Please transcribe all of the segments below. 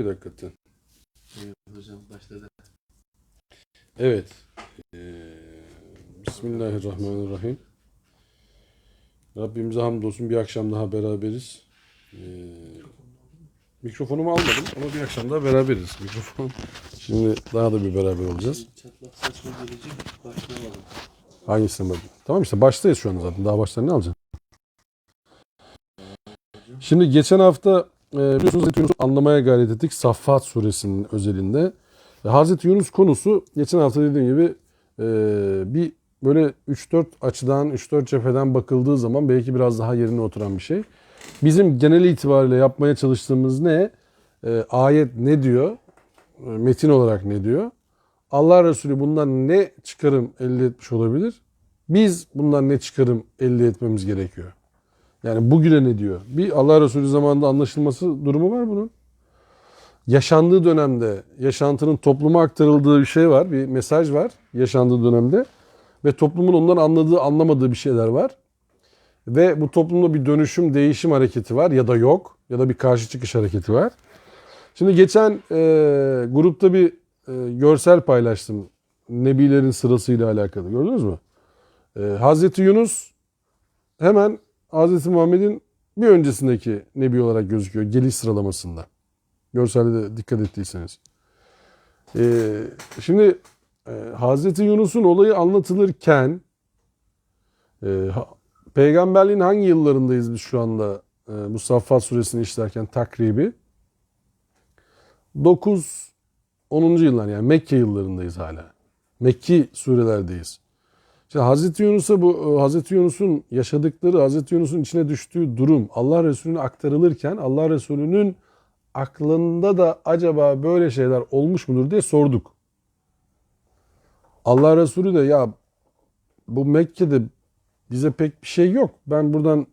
öyle hakikaten. Evet, hocam başladı. Evet. Bismillahirrahmanirrahim. Rabbimize hamdolsun bir akşam daha beraberiz. Mikrofonumu almadım ama bir akşam daha beraberiz. Mikrofon. Şimdi daha da bir beraber olacağız. Çatlak saçma gelecek, başlayalım. Hangisine bakayım? Tamam işte baştayız şu anda zaten. Daha baştan ne alacaksın? Şimdi geçen hafta biliyorsunuz Hazreti Yunus'u anlamaya gayret ettik. Saffat suresinin özelinde. Hazreti Yunus konusu geçen hafta dediğim gibi bir böyle 3-4 açıdan, 3-4 cepheden bakıldığı zaman belki biraz daha yerine oturan bir şey. Bizim genel itibariyle yapmaya çalıştığımız ne? Ayet ne diyor? Metin olarak ne diyor? Allah Resulü bundan ne çıkarım elde etmiş olabilir? Biz bundan ne çıkarım elde etmemiz gerekiyor? Yani bugüne ne diyor? Bir Allah Resulü zamanında anlaşılması durumu var bunun. Yaşandığı dönemde, yaşantının topluma aktarıldığı bir şey var. Bir mesaj var yaşandığı dönemde. Ve toplumun ondan anladığı, anlamadığı bir şeyler var. Ve bu toplumda bir dönüşüm, değişim hareketi var ya da yok. Ya da bir karşı çıkış hareketi var. Şimdi geçen grupta bir görsel paylaştım. Nebilerin sırasıyla alakalı. Gördünüz mü? Hazreti Yunus hemen Hazreti Muhammed'in bir öncesindeki nebi olarak gözüküyor. Geliş sıralamasında. Görselde de dikkat ettiyseniz. Şimdi Hazreti Yunus'un olayı anlatılırken peygamberliğin hangi yıllarındayız biz şu anda bu Saffat suresini işlerken takribi? 9-10. yıllar yani Mekke yıllarındayız hala. Mekki surelerdeyiz. İşte Hazreti Yunus'a bu Hazreti Yunus'un yaşadıkları, Hazreti Yunus'un içine düştüğü durum Allah Resulü'ne aktarılırken Allah Resulü'nün aklında da acaba böyle şeyler olmuş mudur diye sorduk. Allah Resulü de ya bu Mekke'de bize pek bir şey yok. Ben buradan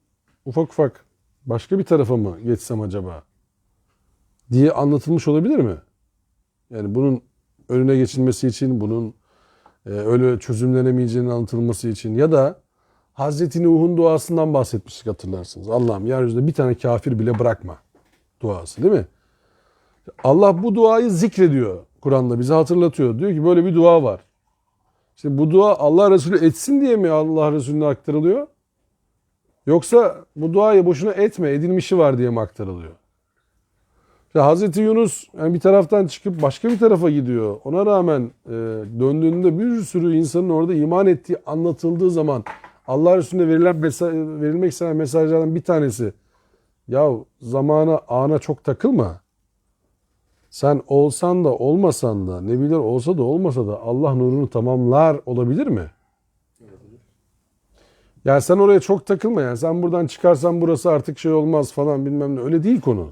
ufak ufak başka bir tarafa mı geçsem acaba diye anlatılmış olabilir mi? Yani bunun önüne geçilmesi için, bunun öyle çözümlenemeyeceğinin anlatılması için ya da Hazreti Nuh'un duasından bahsetmiştik hatırlarsınız. Allah'ım yeryüzünde bir tane kafir bile bırakma duası değil mi? Allah bu duayı zikrediyor Kur'an'da bize hatırlatıyor. Diyor ki böyle bir dua var. İşte bu dua Allah Resulü etsin diye mi Allah Resulüne aktarılıyor? Yoksa bu duayı boşuna etme edilmişi var diye mi aktarılıyor? İşte Hazreti Yunus yani bir taraftan çıkıp başka bir tarafa gidiyor. Ona rağmen döndüğünde bir sürü insanın orada iman ettiği anlatıldığı zaman Allah Resulüne verilmek istenen mesajlardan bir tanesi. Ya zamana ana çok takılma. Sen olsan da olmasan da nebiler olsa da olmasa da Allah nurunu tamamlar olabilir mi? Yani sen oraya çok takılma yani. Sen buradan çıkarsan burası artık şey olmaz falan bilmem ne. Öyle değil konu.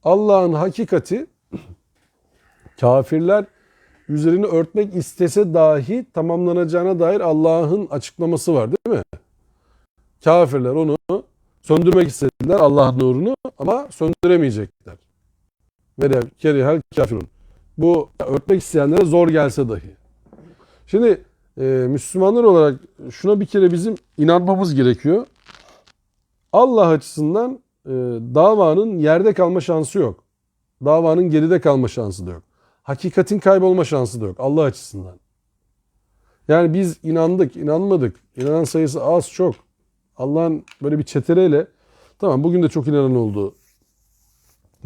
Allah'ın hakikati kafirler üzerini örtmek istese dahi tamamlanacağına dair Allah'ın açıklaması var değil mi? Kafirler onu söndürmek istediler Allah'ın nurunu ama söndüremeyecekler. Velev kerihel kafirun. Bu örtmek isteyenlere zor gelse dahi. Şimdi Müslümanlar olarak şuna bir kere bizim inanmamız gerekiyor. Allah açısından davanın yerde kalma şansı yok. Davanın geride kalma şansı da yok. Hakikatin kaybolma şansı da yok Allah açısından. Yani biz inandık, inanmadık. İnanan sayısı az, çok. Allah'ın böyle bir çetereyle tamam bugün de çok inanan oldu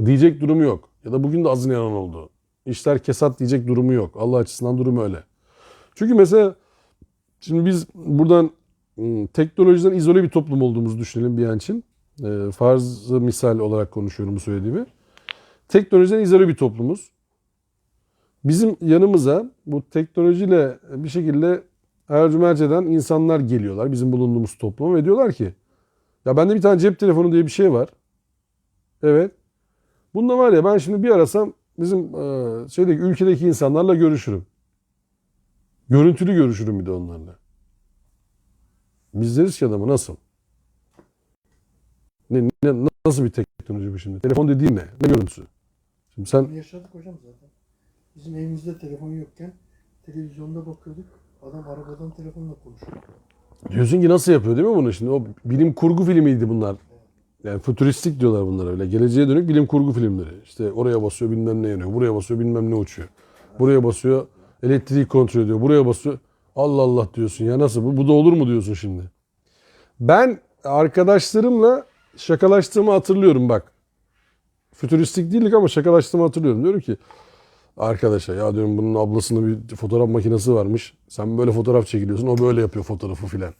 diyecek durumu yok. Ya da bugün de az inanan oldu. İşler kesat diyecek durumu yok. Allah açısından durum öyle. Çünkü mesela şimdi biz buradan teknolojiden izole bir toplum olduğumuzu düşünelim bir an için. Farz-ı misal olarak konuşuyorum bu söylediğimi. Teknolojiden izole bir toplumuz. Bizim yanımıza bu teknolojiyle bir şekilde ercümerç eden insanlar geliyorlar bizim bulunduğumuz topluma ve diyorlar ki ya bende bir tane cep telefonu diye bir şey var. Evet. Bunda var ya ben şimdi bir arasam bizim ülkedeki insanlarla görüşürüm. Görüntülü görüşürüm bir de onlarla. Biz deriz ki adamı nasıl? Nasıl bir teknoloji bu şimdi? Telefon dediğin ne? Ne görüntüsü? Şimdi sen... Yaşadık hocam zaten. Bizim evimizde telefon yokken televizyonda bakıyorduk. Adam arabadan telefonla konuşuyor. Diyorsun ki nasıl yapıyor değil mi bunu şimdi? O bilim kurgu filmiydi bunlar. Yani fütüristik diyorlar bunlara öyle. Geleceğe dönük bilim kurgu filmleri. İşte oraya basıyor bilmem ne yanıyor. Buraya basıyor bilmem ne uçuyor. Buraya basıyor elektriği kontrol ediyor. Buraya basıyor. Allah Allah diyorsun ya nasıl bu? Bu da olur mu diyorsun şimdi. Ben arkadaşlarımla şakalaştığımı hatırlıyorum bak. Fütüristik değildik ama şakalaştığımı hatırlıyorum. Diyorum ki arkadaşa ya diyorum bunun ablasının bir fotoğraf makinesi varmış. Sen böyle fotoğraf çekiliyorsun. O böyle yapıyor fotoğrafı filan.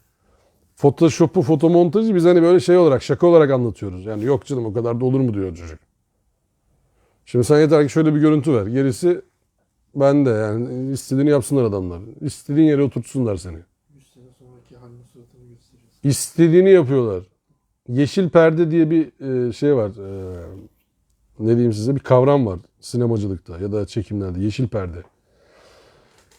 Photoshop'u, fotomontajı biz hani böyle şey olarak, şaka olarak anlatıyoruz. Yani yok canım o kadar da olur mu diyor çocuk. Şimdi sen yeter ki şöyle bir görüntü ver. Gerisi bende yani istediğini yapsınlar adamlar. İstediğin yere oturtsunlar seni. 100 sene sonraki halini suratını göstereceğiz. İstediğini yapıyorlar. Yeşil perde diye bir şey var. Ne diyeyim size bir kavram var sinemacılıkta ya da çekimlerde. Yeşil perde.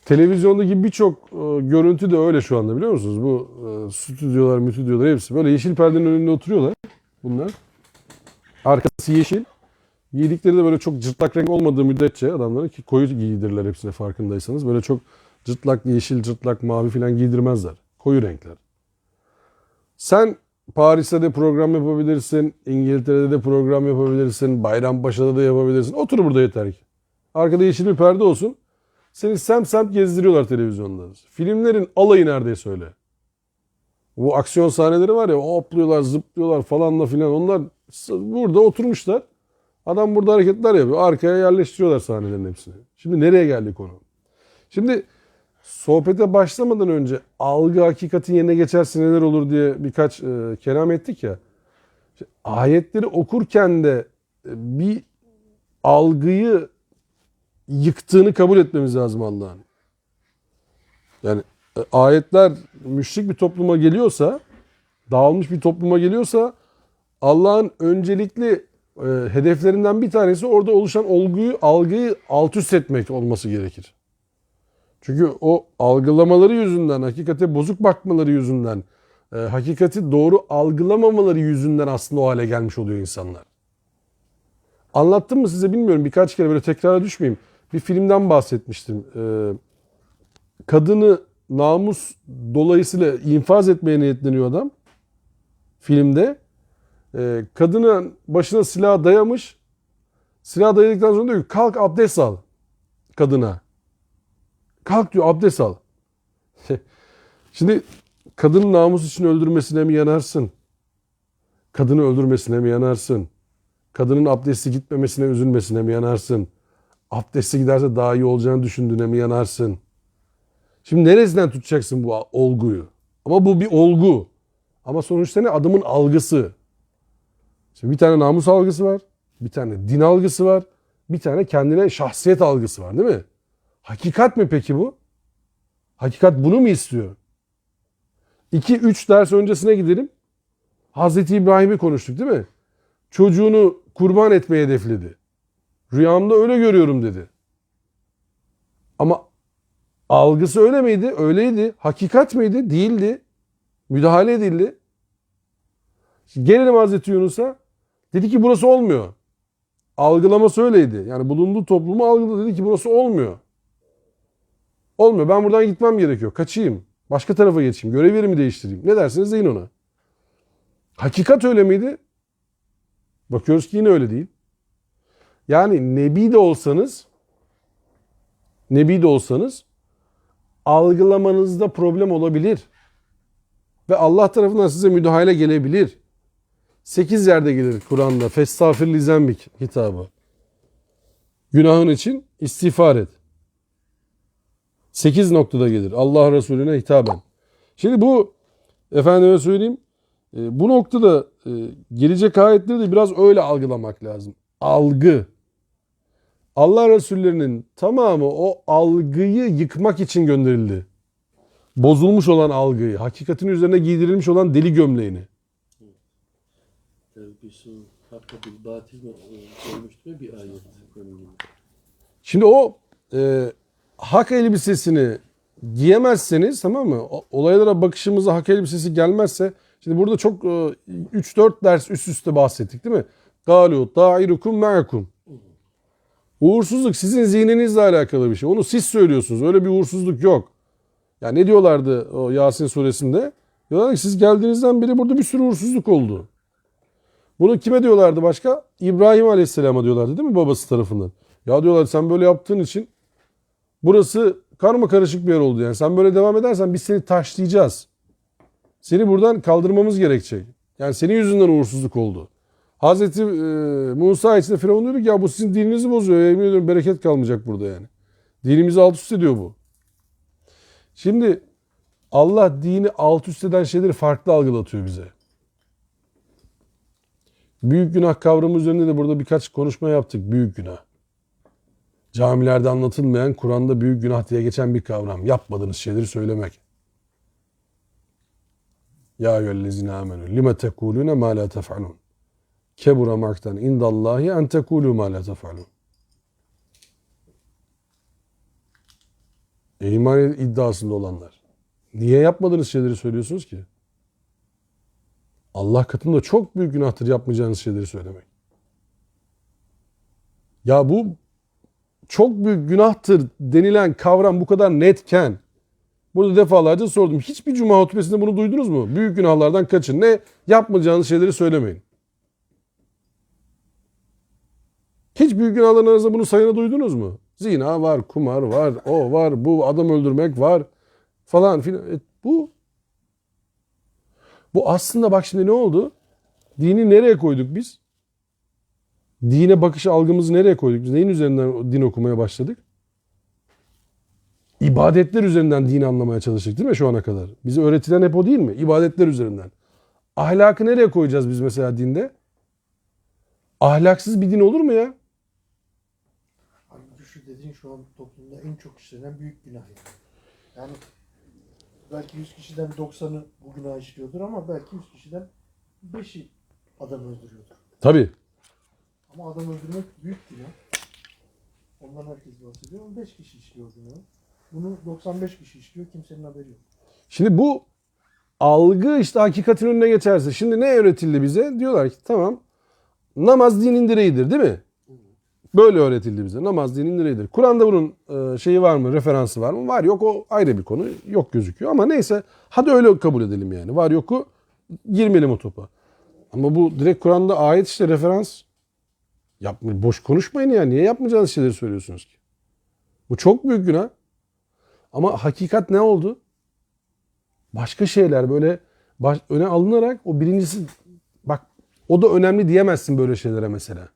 Televizyondaki birçok görüntü de öyle şu anda biliyor musunuz? Bu stüdyolar hepsi böyle yeşil perdenin önünde oturuyorlar bunlar. Arkası yeşil. Giydikleri de böyle çok cırtlak renk olmadığı müddetçe adamların ki koyu giydirirler hepsine farkındaysanız. Böyle çok cırtlak yeşil, cırtlak mavi falan giydirmezler. Koyu renkler. Sen Paris'te de program yapabilirsin, İngiltere'de de program yapabilirsin, Bayrampaşa'da da yapabilirsin. Otur burada yeter ki. Arkada yeşil bir perde olsun. Seni semt gezdiriyorlar televizyonda. Filmlerin alayı neredeyse öyle. Bu aksiyon sahneleri var ya hopluyorlar, zıplıyorlar falanla filan. Onlar burada oturmuşlar. Adam burada hareketler yapıyor. Arkaya yerleştiriyorlar sahnelerin hepsini. Şimdi nereye geldi konu? Şimdi sohbete başlamadan önce algı hakikatin yerine geçerse neler olur diye birkaç kelam ettik ya. Ayetleri okurken de bir algıyı yıktığını kabul etmemiz lazım Allah'ın. Yani ayetler müşrik bir topluma geliyorsa, dağılmış bir topluma geliyorsa Allah'ın öncelikli hedeflerinden bir tanesi orada oluşan algıyı alt üst etmek olması gerekir. Çünkü o algılamaları yüzünden, hakikate bozuk bakmaları yüzünden, hakikati doğru algılamamaları yüzünden aslında o hale gelmiş oluyor insanlar. Anlattım mı size bilmiyorum birkaç kere böyle tekrara düşmeyeyim. Bir filmden bahsetmiştim. Kadını namus dolayısıyla infaz etmeye niyetleniyor adam. Filmde. Kadının başına silah dayamış. Silah dayadıktan sonra diyor ki kalk abdest al kadına. Kalk diyor abdest al. Şimdi kadının namus için öldürmesine mi yanarsın? Kadını öldürmesine mi yanarsın? Kadının abdesti gitmemesine üzülmesine mi yanarsın? Abdesti giderse daha iyi olacağını düşündüğüne mi yanarsın? Şimdi neresinden tutacaksın bu olguyu? Ama bu bir olgu. Ama sonuçta ne? Adamın algısı. Şimdi bir tane namus algısı var. Bir tane din algısı var. Bir tane kendine şahsiyet algısı var değil mi? Hakikat mi peki bu? Hakikat bunu mu istiyor? 2-3 ders öncesine gidelim. Hazreti İbrahim'i konuştuk değil mi? Çocuğunu kurban etmeye hedefledi. Rüyamda öyle görüyorum dedi. Ama algısı öyle miydi? Öyleydi. Hakikat miydi? Değildi. Müdahale edildi. Gelelim Hazreti Yunus'a. Dedi ki burası olmuyor. Algılaması öyleydi. Yani bulunduğu toplumu algıladı. Dedi ki burası olmuyor. Olmuyor. Ben buradan gitmem gerekiyor. Kaçayım. Başka tarafa geçeyim. Görev yerimi değiştireyim. Ne dersiniz deyin ona. Hakikat öyle miydi? Bakıyoruz ki yine öyle değil. Yani Nebi de olsanız algılamanızda problem olabilir. Ve Allah tarafından size müdahale gelebilir. 8 yerde gelir Kur'an'da. Festağfir li zembik hitabı. Günahın için istiğfar et. 8 noktada gelir Allah Resulüne hitaben. Şimdi bu efendime söyleyeyim bu noktada gelecek ayetleri de biraz öyle algılamak lazım. Algı. Allah Resullerinin tamamı o algıyı yıkmak için gönderildi. Bozulmuş olan algıyı, hakikatin üzerine giydirilmiş olan deli gömleğini. Telbisu hakka bil batil mi olmuştu ya bir ayet konumunda. Şimdi o hak elbisesini giyemezseniz tamam mı? Olaylara bakışımıza hak elbisesi gelmezse şimdi burada çok 3-4 ders üst üste bahsettik değil mi? Galu ta'irukum ma'akum. Uğursuzluk sizin zihninizle alakalı bir şey. Onu siz söylüyorsunuz. Öyle bir uğursuzluk yok. Ya ne diyorlardı o Yasin suresinde? Diyorlar ki siz geldiğinizden beri burada bir sürü uğursuzluk oldu. Bunu kime diyorlardı başka? İbrahim Aleyhisselam'a diyorlardı değil mi babası tarafından? Ya diyorlar sen böyle yaptığın için burası karmakarışık bir yer oldu yani. Sen böyle devam edersen biz seni taşlayacağız. Seni buradan kaldırmamız gerekecek. Yani senin yüzünden uğursuzluk oldu. Hazreti Musa için de Firavun diyor ki ya bu sizin dininizi bozuyor. Yemin ediyorum bereket kalmayacak burada yani. Dinimizi alt üst ediyor bu. Şimdi Allah dini alt üst eden şeyleri farklı algılatıyor bize. Büyük günah kavramı üzerinde de burada birkaç konuşma yaptık. Büyük günah. Camilerde anlatılmayan, Kur'an'da büyük günah diye geçen bir kavram. Yapmadığınız şeyleri söylemek. Ya eyyühellezine amenü lime tekulune ma la tef'alun. Kebura maktan indallahi en tekulu ma la tef'alun. İman iddiasında olanlar. Niye yapmadığınız şeyleri söylüyorsunuz ki? Allah katında çok büyük günahtır yapmayacağınız şeyleri söylemek. Ya bu çok büyük günahtır denilen kavram bu kadar netken burada defalarca sordum. Hiçbir cuma hutbesinde bunu duydunuz mu? Büyük günahlardan kaçın. Ne? Yapmayacağınız şeyleri söylemeyin. Hiç büyük günahların arasında bunu sayını duydunuz mu? Zina var, kumar var, o var, bu adam öldürmek var falan filan. Bu aslında bak şimdi ne oldu? Dini nereye koyduk biz? Dine bakış algımızı nereye koyduk biz? Neyin üzerinden din okumaya başladık? İbadetler üzerinden dini anlamaya çalıştık değil mi şu ana kadar? Bize öğretilen hep o değil mi? İbadetler üzerinden. Ahlakı nereye koyacağız biz mesela dinde? Ahlaksız bir din olur mu ya? Halbuki şu dediğin şu an toplumda en çok işlenen büyük günah yani. Yani belki 100 kişiden 90'ı bu günah işliyordur ama belki 100 kişiden 5'i adam öldürüyordur. Tabii. Ama adam öldürmek büyük günah. Ondan herkes bahsediyor. 5 kişi işliyor günahı. Bunu 95 kişi işliyor. Kimsenin haberi yok. Şimdi bu algı işte hakikatin önüne geçerse. Şimdi ne öğretildi bize? Diyorlar ki tamam namaz dinin direğidir değil mi? Böyle öğretildi bize. Namaz dinin direğidir. Kur'an'da bunun şeyi var mı? Referansı var mı? Var yok o ayrı bir konu. Yok gözüküyor ama neyse. Hadi öyle kabul edelim yani. Var yoku girmeyelim o topa. Ama bu direkt Kur'an'da ayet işte referans. Boş konuşmayın ya. Niye yapmayacağınız şeyleri söylüyorsunuz ki? Bu çok büyük günah. Ama hakikat ne oldu? Başka şeyler böyle öne alınarak o birincisi bak o da önemli diyemezsin böyle şeylere mesela.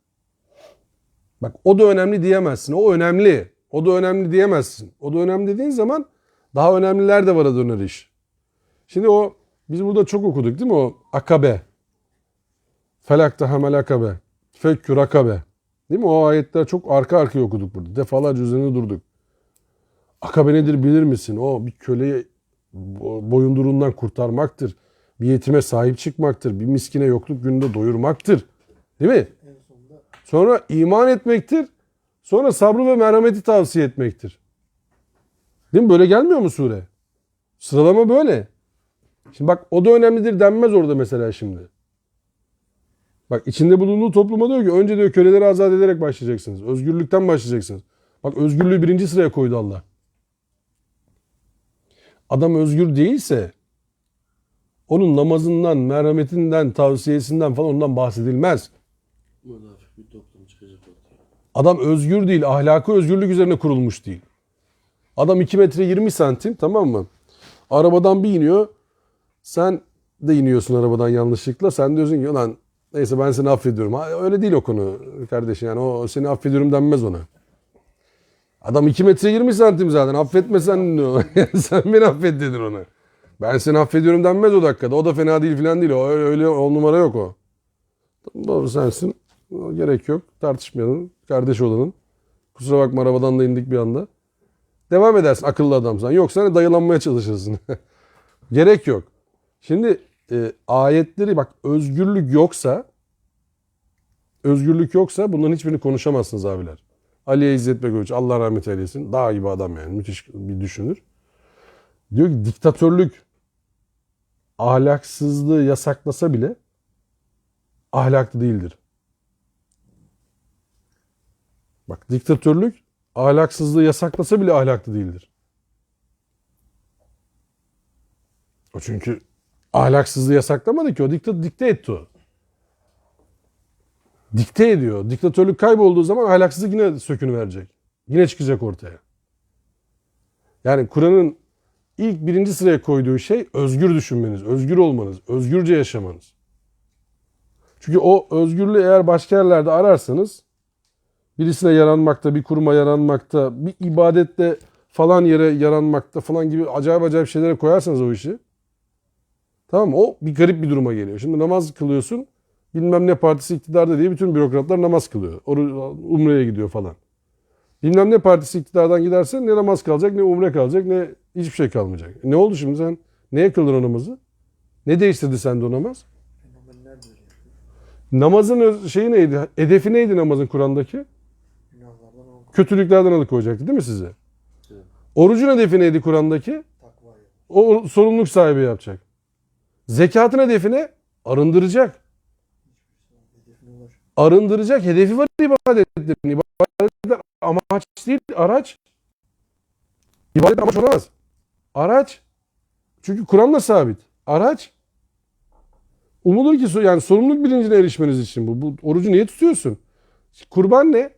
Bak o da önemli diyemezsin. O önemli. O da önemli diyemezsin. O da önemli dediğin zaman daha önemliler de var döner iş. Şimdi biz burada çok okuduk değil mi o akabe. Felakta hamel akabe. Fekkür akabe. Değil mi? O ayetler çok arka arkaya okuduk burada. Defalarca üzerine durduk. Akabe nedir bilir misin? O bir köleyi boyundurundan kurtarmaktır. Bir yetime sahip çıkmaktır. Bir miskine yokluk gününde doyurmaktır. Değil mi? En sonunda Sonra iman etmektir. Sonra sabrı ve merhameti tavsiye etmektir. Değil mi? Böyle gelmiyor mu sure? Sıralama böyle. Şimdi bak o da önemlidir denmez orada mesela şimdi. Bak içinde bulunduğu topluma diyor ki önce diyor köleleri azat ederek başlayacaksınız. Özgürlükten başlayacaksınız. Bak özgürlüğü birinci sıraya koydu Allah. Adam özgür değilse onun namazından, merhametinden, tavsiyesinden falan ondan bahsedilmez. Münafık bir toplum çıkacak ortaya. Adam özgür değil, ahlakı özgürlük üzerine kurulmuş değil. Adam 2 metre 20 santim tamam mı? Arabadan bir iniyor. Sen de iniyorsun arabadan yanlışlıkla. Sen diyorsun ki lan neyse ben seni affediyorum. Öyle değil o konu kardeşim yani o seni affediyorum denmez ona. Adam 2 metre 20 santim zaten affetmesen diyor. Sen beni affet dedin ona. Ben seni affediyorum denmez o dakikada. O da fena değil falan değil. Öyle on numara yok o. Doğru sensin. Gerek yok. Tartışmayalım. Kardeş olalım. Kusura bakma arabadan da indik bir anda. Devam edersin akıllı adamsan. Yoksa hani dayılanmaya çalışırsın. Gerek yok. Şimdi ayetleri bak özgürlük yoksa bunların hiçbirini konuşamazsınız abiler. Ali İzzet Begoviç Allah rahmet eylesin. Daha iyi bir adam yani. Müthiş bir düşünür. Diyor ki diktatörlük ahlaksızlığı yasaklasa bile ahlaklı değildir. Bak diktatörlük ahlaksızlığı yasaklasa bile ahlaklı değildir. O çünkü ahlaksızlığı yasaklamadı ki o dikte etti o. Dikte ediyor. Diktatörlük kaybolduğu zaman ahlaksızlık yine sökünü verecek. Yine çıkacak ortaya. Yani Kur'an'ın ilk birinci sıraya koyduğu şey özgür düşünmeniz, özgür olmanız, özgürce yaşamanız. Çünkü o özgürlüğü eğer başka yerlerde ararsanız, birisine yaranmakta, bir kuruma yaranmakta, bir ibadette falan yere yaranmakta falan gibi acayip acayip şeylere koyarsanız o işi, tamam mı? O bir garip bir duruma geliyor. Şimdi namaz kılıyorsun, bilmem ne partisi iktidarda diye bütün bürokratlar namaz kılıyor. Umre'ye gidiyor falan. Bilmem ne partisi iktidardan giderse ne namaz kalacak, ne umre kalacak, ne hiçbir şey kalmayacak. Ne oldu şimdi sen? Neye kıldın o namazı? Ne değiştirdi sende o namaz? Fenomenler böyle yapıyor. Namazın şeyi neydi? Hedefi neydi namazın Kur'an'daki? Günahlardan alıkoymak. Kötülüklerden alıkoyacaktı değil mi size? Evet. Orucun hedefi neydi Kur'an'daki? Takvaya. O sorumluluk sahibi yapacak. Zekatın hedefi ne? Arındıracak. Hedefine ulaş. Arındıracak. Hedefi var ibadetlerin. İbadetler amaç değil, araç. İbadet amaç olamaz. Araç. Çünkü Kur'an'la sabit. Araç. Umulur ki yani sorumluluk bilincine erişmeniz için bu. Bu orucu niye tutuyorsun? Kurban ne?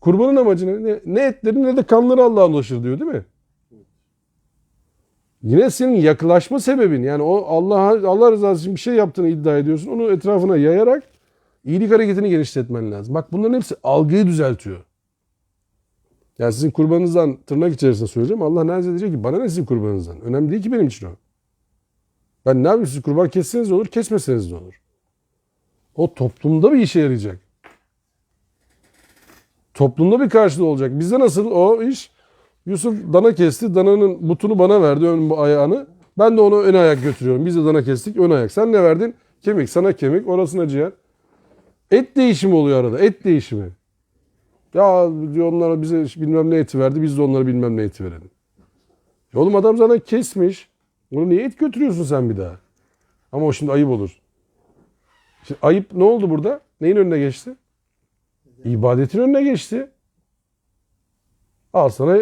Kurbanın amacı ne? Ne etleri ne de kanları Allah'a ulaşır diyor değil mi? Yine senin yaklaşma sebebin, yani o Allah rızası için bir şey yaptığını iddia ediyorsun. Onu etrafına yayarak iyilik hareketini genişletmen lazım. Bak bunların hepsi algıyı düzeltiyor. Yani sizin kurbanınızdan tırnak içerisinde söyleyeceğim. Allah neredeyse diyecek ki bana ne sizin kurbanınızdan? Önemli değil ki benim için o. Ben ne yapayım, siz kurban kesseniz de olur, kesmeseniz de olur. O toplumda bir işe yarayacak. Toplumda bir karşılığı olacak. Bizde nasıl o iş? Yusuf dana kesti. Dananın butunu bana verdi, ön ayağını. Ben de onu ön ayak götürüyorum. Biz de dana kestik, ön ayak. Sen ne verdin? Kemik. Sana kemik, orasına ciğer. Et değişimi oluyor arada. Et değişimi. Ya diyor onlar bize bilmem ne eti verdi. Biz de onlara bilmem ne eti verelim. Ya oğlum adam zaten kesmiş. Onu niye et götürüyorsun sen bir daha? Ama o şimdi ayıp olur. Şimdi ayıp ne oldu burada? Neyin önüne geçti? İbadetin önüne geçti. Al sana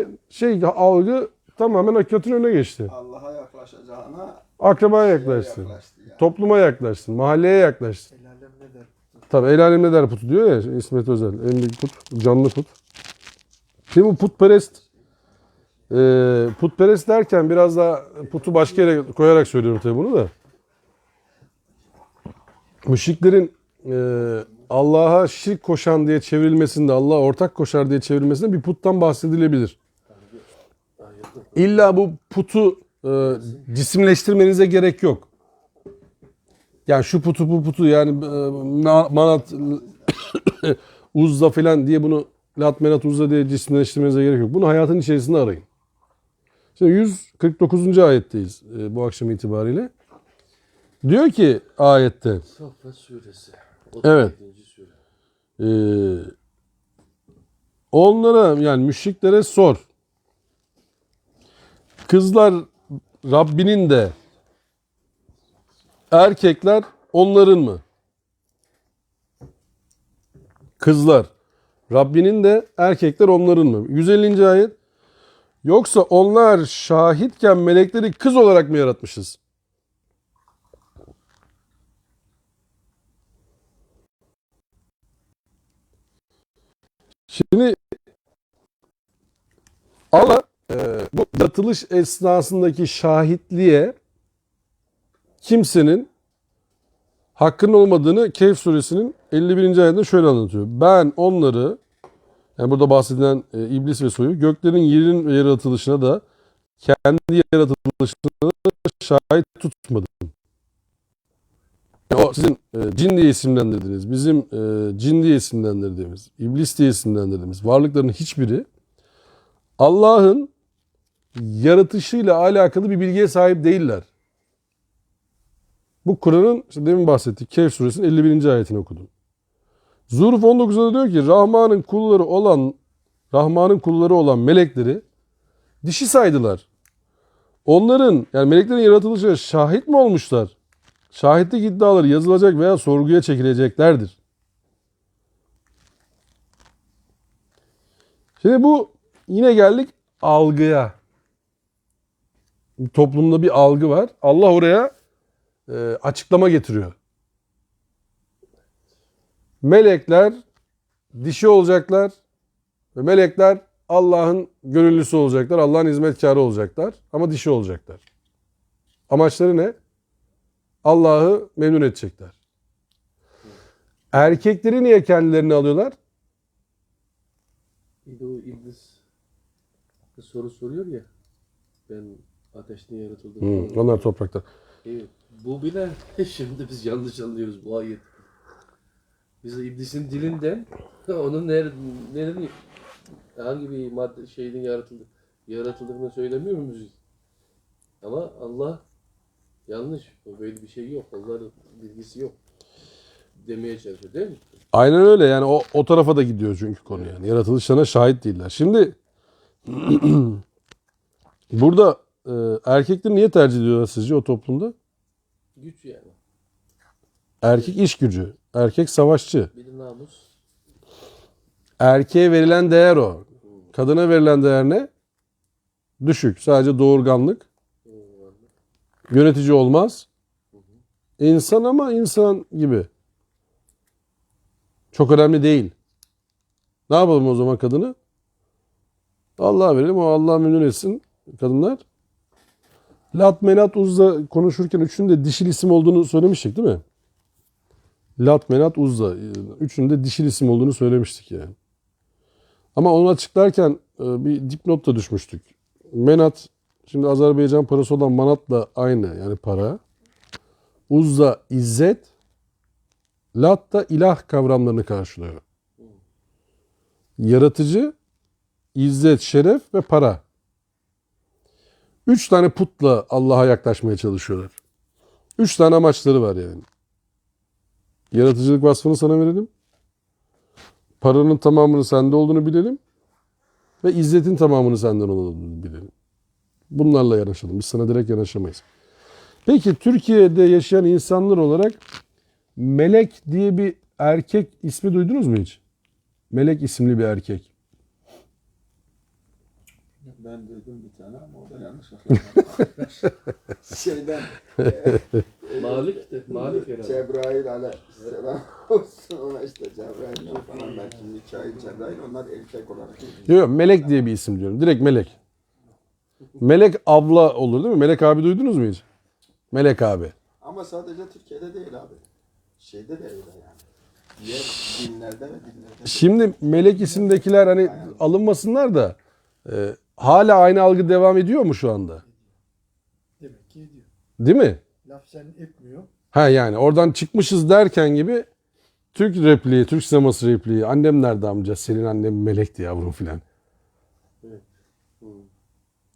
algı tamamen hakikatin önüne geçti. Allah'a yaklaşacağına Akrabaya şeye yaklaştın. yaklaştı yani. Topluma yaklaştın. Mahalleye yaklaştın. El alem ne der? Tabii el alem ne der putu diyor ya İsmet Özel. En büyük put, canlı put. Şimdi bu putperest derken biraz daha putu başka yere koyarak söylüyorum tabii bunu da. Müşriklerin Allah'a şirk koşan diye çevrilmesinde, Allah'a ortak koşar diye çevrilmesinde bir puttan bahsedilebilir. İlla bu putu cisimleştirmenize gerek yok. Yani şu putu bu putu yani Manat, Uzza falan diye bunu Lat, Menat, Uzza diye cisimleştirmenize gerek yok. Bunu hayatın içerisinde arayın. Şimdi 149. ayetteyiz bu akşam itibariyle. Diyor ki ayette. Saffat suresi. Evet. 37. sure. Onlara yani müşriklere sor. Kızlar Rabbinin de erkekler onların mı? Kızlar Rabbinin de erkekler onların mı? 150. ayet. Yoksa onlar şahitken melekleri kız olarak mı yaratmışız? Şimdi Allah bu yaratılış esnasındaki şahitliğe kimsenin hakkının olmadığını Kehf suresinin 51. ayetinde şöyle anlatıyor. Ben onları, yani burada bahsedilen iblis ve soyu, göklerin yerin yaratılışına da kendi yaratılışına da şahit tutmadım. Yani o sizin cin diye isimlendirdiğiniz, bizim cin diye isimlendirdiğimiz, iblis diye isimlendirdiğimiz varlıkların hiçbiri Allah'ın yaratışıyla alakalı bir bilgiye sahip değiller. Bu Kur'an'ın işte demin bahsettik Kehf suresinin 51. ayetini okudum. Zuhruf 19'da diyor ki Rahman'ın kulları olan melekleri dişi saydılar. Onların yani meleklerin yaratılışına şahit mi olmuşlar? Şahitlik iddiaları yazılacak veya sorguya çekileceklerdir. Şimdi bu yine geldik algıya. Toplumda bir algı var. Allah oraya açıklama getiriyor. melekler dişi olacaklar ve melekler Allah'ın gönüllüsü olacaklar. Allah'ın hizmetkarı olacaklar ama dişi olacaklar. Amaçları ne? Allah'ı memnun edecekler. Erkekleri niye kendilerini alıyorlar? Bir de o iblis bir soru soruyor ya. Ben ateşten yaratıldım. Onlar toprakta. Evet. Bu bile şimdi biz yanlış anlıyoruz bu ayet. Biz de iblisin dilinden onun nereden hangi bir madde şeyin yaratıldığını söylemiyor muyuz? Ama Allah yanlış. Böyle bir şey yok. Onların bilgisi yok. Demeye çalışıyor değil mi? Aynen öyle yani o tarafa da gidiyor çünkü konu yani. Yaratılışlarına şahit değiller. Şimdi burada erkekleri niye tercih ediyorlar sizce o toplumda? Güç yani. Erkek iş gücü. Erkek savaşçı. Bir de namus. Erkeğe verilen değer o. Kadına verilen değer ne? Düşük. Sadece doğurganlık. Yönetici olmaz. İnsan ama insan gibi. Çok önemli değil. Ne yapalım o zaman kadını? Allah'a verelim. O Allah memnun etsin kadınlar. Lat, Menat, Uzza konuşurken üçünün de dişil isim olduğunu söylemiştik değil mi? Lat, Menat, Uzza. Üçünün de dişil isim olduğunu söylemiştik yani. Ama onu açıklarken bir dipnot da düşmüştük. Menat, şimdi Azerbaycan parası olan manatla aynı yani para. Uzza, izzet. Lat da ilah kavramlarını karşılıyor. Yaratıcı, izzet, şeref ve para. 3 tane putla Allah'a yaklaşmaya çalışıyorlar. 3 tane amaçları var yani. Yaratıcılık vasfını sana verelim. Paranın tamamının sende olduğunu bilelim. Ve izzetin tamamını senden olduğunu bilelim. Bunlarla yanaşalım. Biz sana direkt yanaşamayız. Peki Türkiye'de yaşayan insanlar olarak Melek diye bir erkek ismi duydunuz mu hiç? Melek isimli bir erkek. Ben duydum bir tane ama o da yanlış hatırladım. Şeyden Malik de. Malik herhalde. Cebrail aleyhisselam olsun ona işte Cebrail falan belki Mikail, Cebrail onlar erkek olarak. Yok, Melek diye bir isim diyorum. Direkt Melek. Melek abla olur değil mi? Melek abi duydunuz mu hiç? Melek abi. Ama sadece Türkiye'de değil abi. Şeyde de öyle yani. Diğer dinlerde ve dillerde. Şimdi Melek isimdekiler hani alınmasınlar da hala aynı algı devam ediyor mu şu anda? Demek ki ediyor. Değil mi? Laf sen etmiyor. Ha yani oradan çıkmışız derken gibi Türk repliği, Türk sineması repliği. Annem nerede amca? Senin annen melekti yavrum filan. Evet. Hı.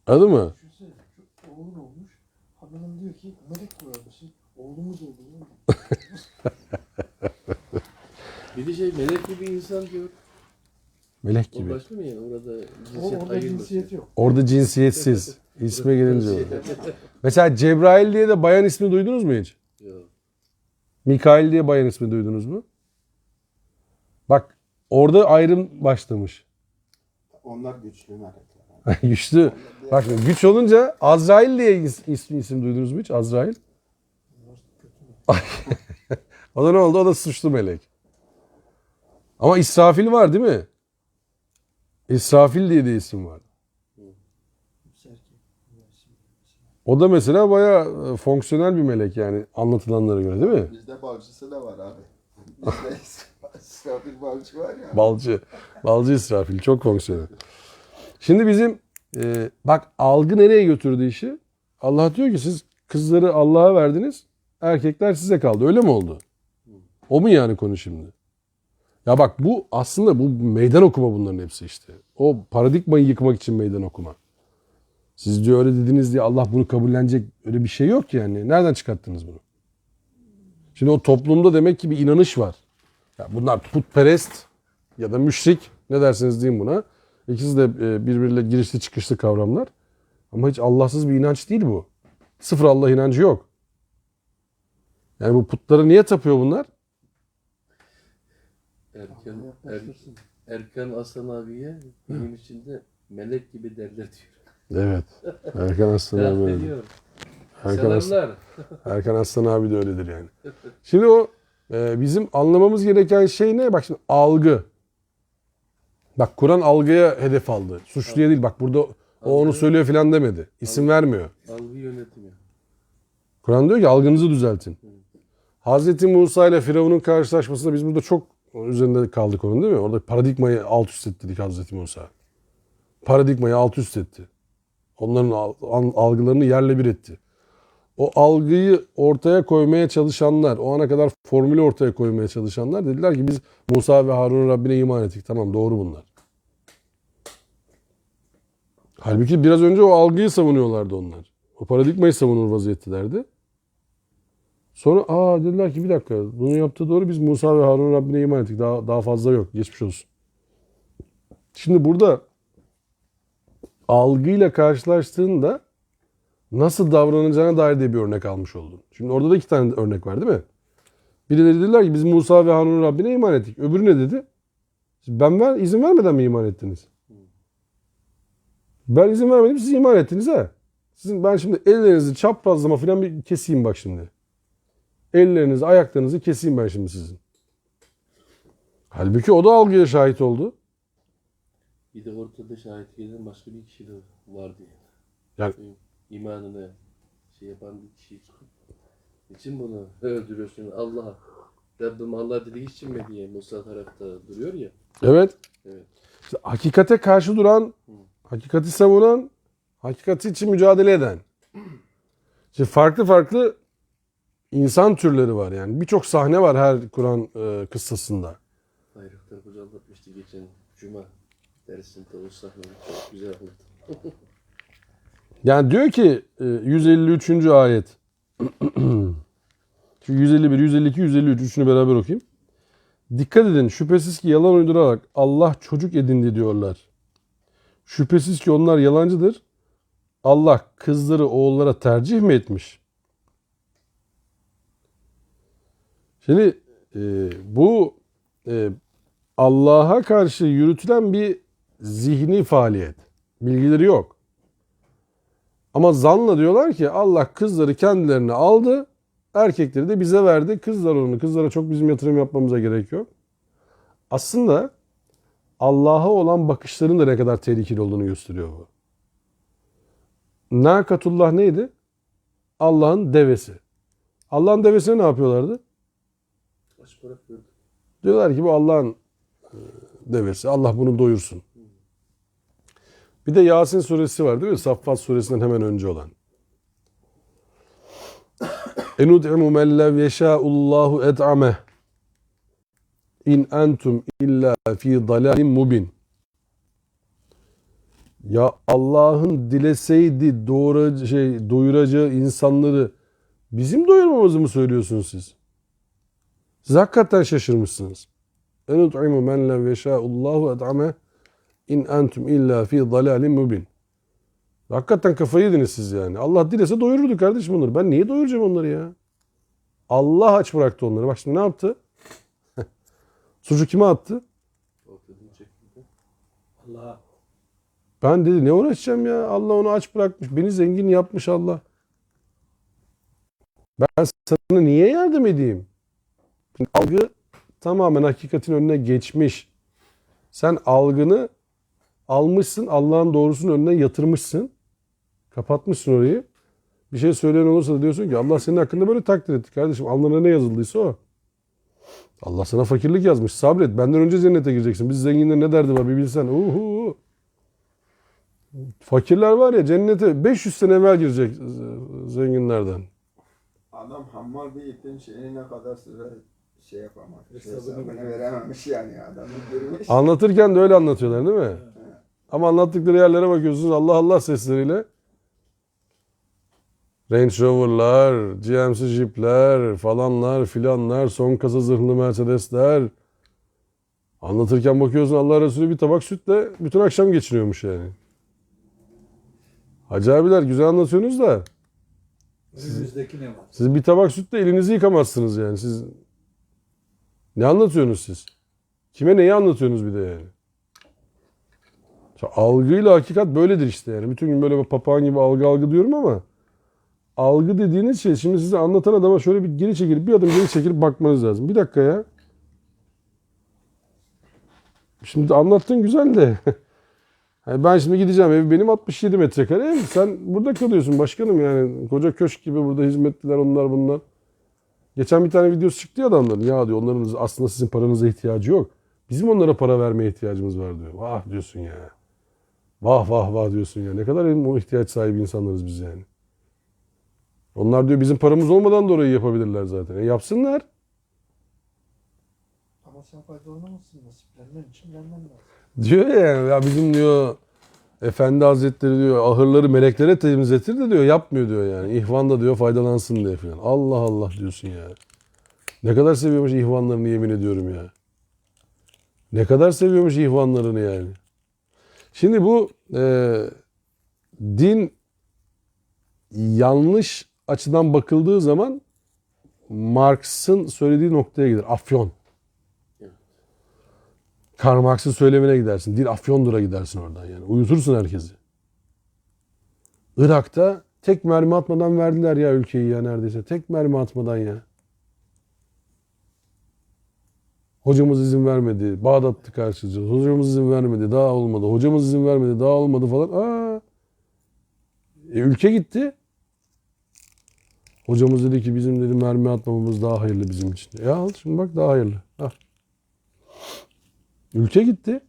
Anladın mı? Düşünsene şu oğlun olmuş. Hanım diyor ki melek koyarmışsın. Oğlumuz oldu. Bir de melek gibi insan diyor. Melek O gibi. başka mı yani? Orada Orada cinsiyet yok. Orada cinsiyetsiz. İsme gelince o. Mesela Cebrail diye de bayan ismi duydunuz mu hiç? Yok. Mikail diye bayan ismi duydunuz mu? Bak orada ayrım başlamış. Onlar güçlü melekler. Güçlü. Bak şimdi güç olunca Azrail diye isim duydunuz mu hiç? Azrail. O da ne oldu? O da suçlu melek. Ama İsrafil var değil mi? İsrafil diye de isim var. O da mesela bayağı fonksiyonel bir melek yani anlatılanlara göre değil mi? Bizde balcısı da var abi. Bizde İsrafil balcı var ya. Balcı. Balcı İsrafil. Çok fonksiyonel. Şimdi bizim bak algı nereye götürdü işi? Allah diyor ki siz kızları Allah'a verdiniz. Erkekler size kaldı. Öyle mi oldu? O mu yani konu şimdi? Ya bak bu aslında bu meydan okuma bunların hepsi işte. O paradigmayı yıkmak için meydan okuma. Siz diyor öyle dediniz diye Allah bunu kabullenecek öyle bir şey yok ki yani. Nereden çıkarttınız bunu? Şimdi o toplumda demek ki bir inanış var. Ya bunlar putperest ya da müşrik ne derseniz deyin buna. İkisi de birbiriyle girişli çıkışlı kavramlar. Ama hiç Allahsız bir inanç değil bu. Sıfır Allah inancı yok. Yani bu putlara niye tapıyor bunlar? Erkan Aslan abiye benim için de melek gibi derler diyor. Evet. Erkan Aslan abi öyle. Diyor. Erkan Aslan, Selamlar. Erkan Aslan abi de öyledir yani. Şimdi o Bizim anlamamız gereken şey ne? Bak şimdi algı. Bak Kur'an algıya hedef aldı. Suçluya değil. Bak burada o onu söylüyor falan demedi. İsim vermiyor. Algı yönetimi. Kur'an diyor ki algınızı düzeltin. Hazreti Musa ile Firavun'un karşılaşmasında biz burada çok üzerinde kaldık onun değil mi? Orada paradigmayı alt üst ettik Hazreti Musa. Paradigmayı alt üst etti. Onların algılarını yerle bir etti. O algıyı ortaya koymaya çalışanlar, o ana kadar formülü ortaya koymaya çalışanlar dediler ki biz Musa ve Harun'un Rabbine iman ettik. Tamam doğru bunlar. Halbuki biraz önce o algıyı savunuyorlardı onlar. O paradigmayı savunur vaziyettelerdi. Sonra dediler ki bir dakika bunu yaptığı doğru biz Musa ve Harun'un Rabbine iman ettik. Daha fazla yok. Geçmiş olsun. Şimdi burada algıyla karşılaştığında nasıl davranacağına dair de bir örnek almış oldun. Şimdi orada da iki tane örnek var değil mi? Birileri dediler ki biz Musa ve Harun'un Rabbine iman ettik. Öbürü ne dedi? İzin vermeden mi iman ettiniz? Ben izin vermedim siz iman ettiniz ha. Ben şimdi ellerinizi çaprazlama falan bir keseyim bak şimdi. Ellerinizi ayaklarınızı keseyim ben şimdi sizin. Halbuki o da algıya şahit oldu. Bir de ortada şahit gelen başka bir kişi de vardı. Yani İmanına şey yapan bir kişi. Niçin bunu öldürüyorsun? Allah. Rabbim Allah dediği için mi diye Musa tarafta duruyor ya. evet. Evet. İşte hakikate karşı duran, hakikati savunan, hakikati için mücadele eden. İşte farklı insan türleri var yani. Birçok sahne var her Kur'an kıssasında. Bayraktar Hoca anlatmıştı geçen Cuma dersinde o sahneyi çok güzel anlattı. Yani diyor ki 153. ayet. Şu 151, 152, 153 üçünü beraber okuyayım. Dikkat edin şüphesiz ki yalan uydurarak Allah çocuk edindi diyorlar. Şüphesiz ki onlar yalancıdır. Allah kızları oğullara tercih mi etmiş? Şimdi bu Allah'a karşı yürütülen bir zihni faaliyet. Bilgileri yok. Ama zanla diyorlar ki Allah kızları kendilerine aldı, erkekleri de bize verdi. Kızlara çok bizim yatırım yapmamıza gerek yok. Aslında Allah'a olan bakışların da ne kadar tehlikeli olduğunu gösteriyor bu. Nakatullah neydi? Allah'ın devesi. Allah'ın devesine ne yapıyorlardı? Aç bırakıyordu. Diyorlar ki bu Allah'ın devesi. Allah bunu doyursun. Bir de Yasin suresi var değil mi? Saffat suresinden hemen önce olan. Enud'imu men lev yeşâ'ullahu ed'ameh. İn entum illa fi dalalin mubin. Ya Allah'ın dileseydi doyuracağı insanları bizim doyurmamızı mı söylüyorsunuz siz? Siz hakikaten şaşırmışsınız. Enud'imu men lev yeşâ'ullahu ed'ameh. İn entum illa fi dalalin mubin. Hakikaten kafayı yediniz siz yani. Allah dilese doyururdu kardeşim onları. Ben niye doyuracağım onları ya? Allah aç bıraktı onları. Bak şimdi ne yaptı? Suçu kime attı? Ortadan çekildi. Allah. Ben dedi ne uğraşacağım ya? Allah onu aç bırakmış. Beni zengin yapmış Allah. Ben sana niye yardım edeyim? Algı tamamen hakikatin önüne geçmiş. Sen algını almışsın. Allah'ın doğrusunun önüne yatırmışsın. Kapatmışsın orayı. Bir şey söyleyen olursa da diyorsun ki Allah senin hakkında böyle takdir etti kardeşim. Alnına ne yazıldıysa o. Allah sana fakirlik yazmış. Sabret. Benden önce cennete gireceksin. Biz zenginlerin ne derdi var bir bilsen. Fakirler var ya cennete 500 sene evvel girecek zenginlerden. Adam hammal bir ipin şeyini ne kadar süre yapamamış. Hesabını verememiş yani adamı girmiş. Anlatırken de öyle anlatıyorlar değil mi? Ama anlattıkları yerlere bakıyorsunuz Allah Allah sesleriyle. Range Rover'lar, GMC Jeep'ler, falanlar, filanlar, son kasa zırhlı Mercedes'ler. Anlatırken bakıyorsun Allah Resulü bir tabak sütle bütün akşam geçiniyormuş yani. Hacı abiler güzel anlatıyorsunuz da. Önümüzdeki ne var? Siz bir tabak sütle elinizi yıkamazsınız yani. Siz ne anlatıyorsunuz siz? Kime neyi anlatıyorsunuz bir de yani? İşte algıyla hakikat böyledir işte yani. Bütün gün böyle papağan gibi algı diyorum ama algı dediğiniz şey, şimdi size anlatan adama şöyle bir geri çekilip bir adım geri çekilip bakmanız lazım. Bir dakika ya. Şimdi anlattın güzel de. Yani ben şimdi gideceğim, ev benim 67 metrekare. Sen burada kalıyorsun başkanım yani. Koca köşk gibi burada hizmetliler, onlar bunlar. Geçen bir tane videosu çıktı ya adamların. Ya diyor, onların aslında sizin paranıza ihtiyacı yok. Bizim onlara para vermeye ihtiyacımız var diyor. Vah diyorsun ya. Vah vah vah diyorsun ya. Ne kadar o ihtiyaç sahibi insanlarız biz yani. Onlar diyor bizim paramız olmadan da orayı yapabilirler zaten. Yapsınlar. Ama sen faydalanamazsın. Nasiplenmen için vermen lazım. Diyor ya bizim diyor Efendi Hazretleri diyor ahırları meleklere temizletir de diyor yapmıyor diyor yani. İhvan da diyor faydalansın diye falan. Allah Allah diyorsun ya. Ne kadar seviyormuş ihvanlarını yemin ediyorum ya. Ne kadar seviyormuş ihvanlarını yani. Şimdi bu din yanlış açıdan bakıldığı zaman Marx'ın söylediği noktaya gider. Afyon. Karl Marx'ın söylemine gidersin. Din afyondura gidersin oradan yani. Uyutursun herkesi. Irak'ta tek mermi atmadan verdiler ya ülkeyi ya neredeyse. Tek mermi atmadan ya. Hocamız izin vermedi. Bağdat'tı karşıcı. Hocamız izin vermedi. Daha olmadı. Hocamız izin vermedi. Daha olmadı falan. Ülke gitti. Hocamız dedi ki bizim dedi mermi atmamamız daha hayırlı bizim için. Ya al şimdi bak daha hayırlı. Al. Ülke gitti.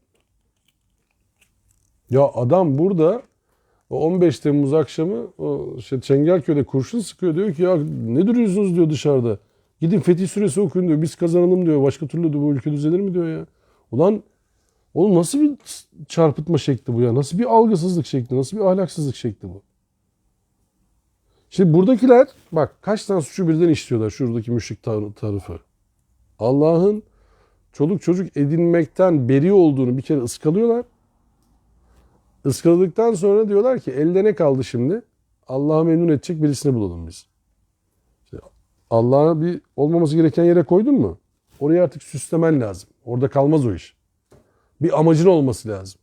Ya adam burada o 15 Temmuz akşamı o Çengelköy'de kurşun sıkıyor. Diyor ki ya ne duruyorsunuz diyor dışarıda. Gidin Fetih Suresi okuyun diyor. Biz kazanalım diyor. Başka türlü de bu ülke düzelir mi diyor ya. Ulan oğlum nasıl bir çarpıtma şekli bu ya? Nasıl bir algısızlık şekli? Nasıl bir ahlaksızlık şekli bu? Şimdi buradakiler bak kaç tane suçu birden işliyorlar şuradaki müşrik tarafı. Allah'ın çoluk çocuk edinmekten beri olduğunu bir kere ıskalıyorlar. Iskaladıktan sonra diyorlar ki elde ne kaldı şimdi? Allah'ı memnun edecek birisini bulalım biz. İşte Allah'a bir olmaması gereken yere koydun mu? Oraya artık süslemen lazım. Orada kalmaz o iş. Bir amacın olması lazım.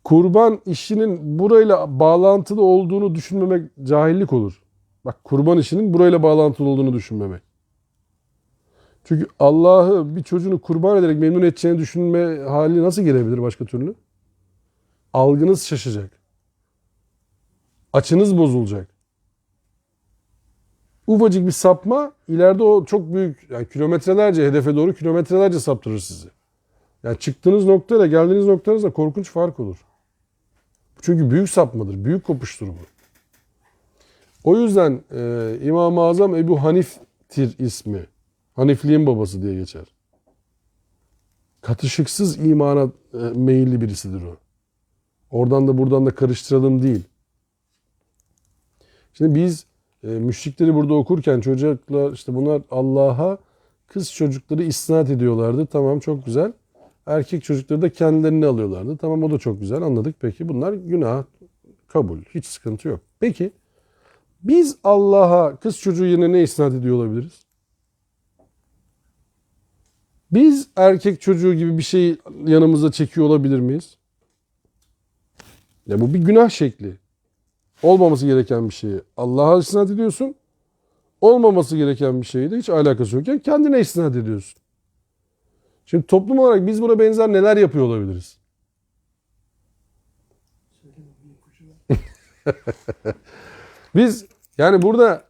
Kurban işinin burayla bağlantılı olduğunu düşünmemek cahillik olur. Bak kurban işinin burayla bağlantılı olduğunu düşünmemek. Çünkü Allah'ı bir çocuğunu kurban ederek memnun edeceğini düşünme hali nasıl gelebilir başka türlü? Algınız şaşacak. Açınız bozulacak. Ufacık bir sapma ileride o çok büyük yani kilometrelerce hedefe doğru kilometrelerce saptırır sizi. Yani çıktığınız noktayla geldiğiniz noktanızda korkunç fark olur. Çünkü büyük sapmadır, büyük kopuştur bu. O yüzden İmam-ı Azam Ebu Hanif'tir ismi. Hanifliğin babası diye geçer. Katışıksız imana meyilli birisidir o. Oradan da buradan da karıştıralım değil. Şimdi biz müşrikleri burada okurken çocuklar işte bunlar Allah'a kız çocukları isnat ediyorlardı. Tamam çok güzel. Erkek çocukları da kendilerini alıyorlardı. Tamam o da çok güzel anladık. Peki bunlar günah kabul. Hiç sıkıntı yok. Peki biz Allah'a kız çocuğu yerine ne isnat ediyor olabiliriz? Biz erkek çocuğu gibi bir şey yanımıza çekiyor olabilir miyiz? Ya bu bir günah şekli. Olmaması gereken bir şeyi Allah'a isnat ediyorsun. Olmaması gereken bir şeyi de hiç alakası yokken kendine isnat ediyorsun. Şimdi toplum olarak biz buna benzer neler yapıyor olabiliriz? Biz yani burada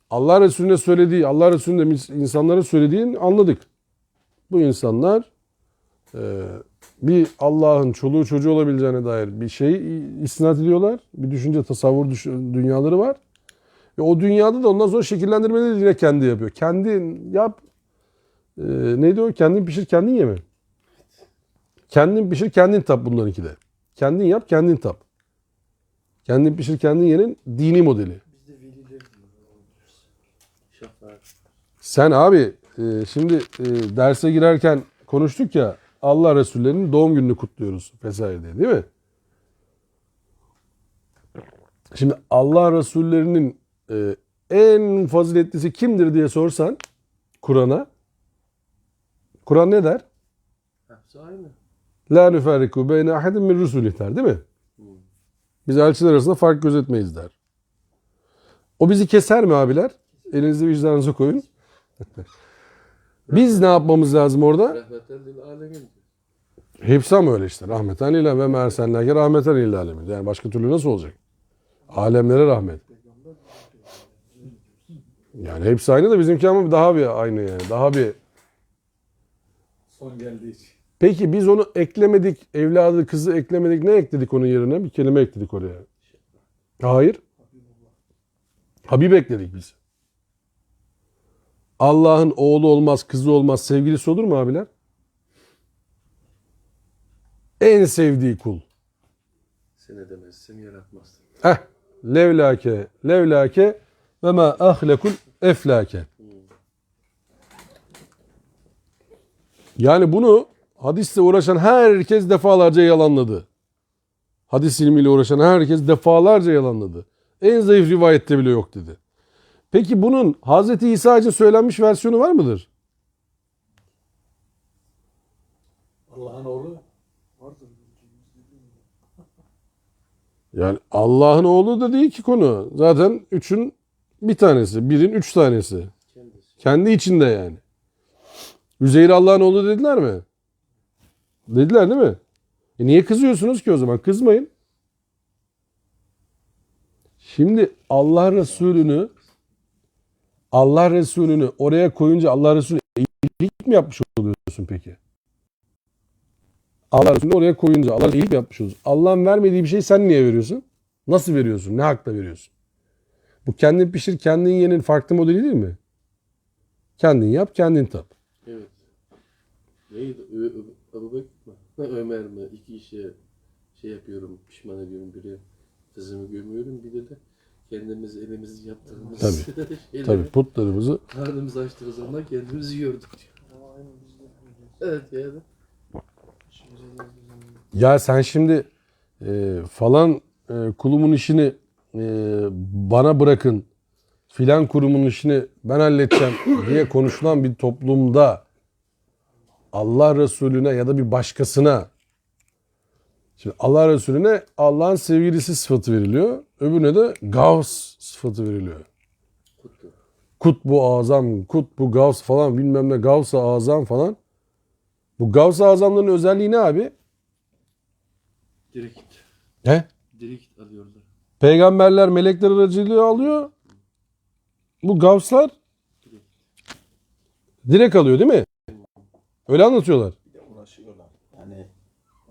Allah Resulüne söylediği, Allah Resulü'nün insanlara söylediğini anladık. Bu insanlar bir Allah'ın çoluğu çocuğu olabileceğine dair bir şey istinad ediyorlar. Bir düşünce, tasavvur dünyaları var. Ve o dünyada da ondan sonra şekillendirmeleri yine kendi yapıyor. Kendin yap. Neydi o? Kendin pişir, kendin yeme. Kendin pişir, kendin tap bunlarınki de. Kendin yap, kendin tap. Kendin pişir, kendin yenin dini modeli. Biz de veliler diyoruz. Şafak. Sen abi şimdi derse girerken konuştuk ya Allah Resullerinin doğum gününü kutluyoruz vesaire diye değil mi? Şimdi Allah Resullerinin en faziletlisi kimdir diye sorsan Kur'an'a Kur'an ne der? Hepsi aynı. La nüferriku beyne ahadin min rusulih der değil mi? Biz elçiler arasında fark gözetmeyiz der. O bizi keser mi abiler? Elinizi vicdanınıza koyun. Biz ne yapmamız lazım orada? Rahmeten lil alemin. Hepsi ama öyle işte. Rahmeten lillah ve mersenlâke rahmeten lil alemin. Yani başka türlü nasıl olacak? Alemlere rahmet. Yani hepsi aynı da bizimki ama daha bir aynı yani. Daha bir. Son geldiği için. Peki biz onu eklemedik. Evladı kızı eklemedik. Ne ekledik onun yerine? Bir kelime ekledik oraya. Hayır. Habib ekledik biz. Allah'ın oğlu olmaz, kızı olmaz, sevgilisi olur mu abiler? En sevdiği kul. Sen edemezsin, yaratmazsın. Heh. Levlake ve ma ahlekul eflake. Yani bunu hadisle uğraşan herkes defalarca yalanladı. Hadis ilmiyle uğraşan herkes defalarca yalanladı. En zayıf rivayette bile yok dedi. Peki bunun Hz. İsa için söylenmiş versiyonu var mıdır? Allah'ın oğlu Vardır. Yani Allah'ın oğlu da değil ki konu. Zaten üçün bir tanesi. Birin üç tanesi. Kendisi. Kendi içinde yani. Üzeyir Allah'ın oğlu dediler mi? Dediler değil mi? Niye kızıyorsunuz ki o zaman? Kızmayın. Şimdi Allah Resulü'nü oraya koyunca Allah Resulü iyilik mi yapmış oluyorsun peki? Allah Resulü'nü oraya koyunca Allah iyilik mi yapmış oluyorsun? Allah'ın vermediği bir şey sen niye veriyorsun? Nasıl veriyorsun? Ne hakla veriyorsun? Bu kendin pişir, kendin yenin farklı modeli değil mi? Kendin yap, kendin tap. Evet. Neydi? Ebu Bekir mi? Ömer mi? İki işe şey yapıyorum, pişman ediyorum. Biri kızımı gömüyorum, bir de kendimiz elimizi yaptığımız şeyleri, Tabii putlarımızı. karnımızı açtığımız zaman kendimizi yiyorduk. Ama aynı bizde böyleyiz. Evet yani. İşimize geldiği zaman Ya sen şimdi falan kulumun işini bana bırakın, filan kurumun işini ben halledeceğim diye konuşulan bir toplumda Allah Resulüne ya da bir başkasına, şimdi Allah Resulüne Allah'ın sevgilisi sıfatı veriliyor. Öbürüne de Gavs sıfatı veriliyor. Kutlu. Kutbu Azam, Kutbu Gavs falan bilmem ne Gavs-ı Azam falan. Bu Gavs-ı Azamların özelliği ne abi? Direkt. He? Direkt alıyorlar. Peygamberler melekler aracılığıyla alıyor. Bu Gavslar direkt alıyor değil mi? Öyle anlatıyorlar. Bir de uğraşıyorlar. Yani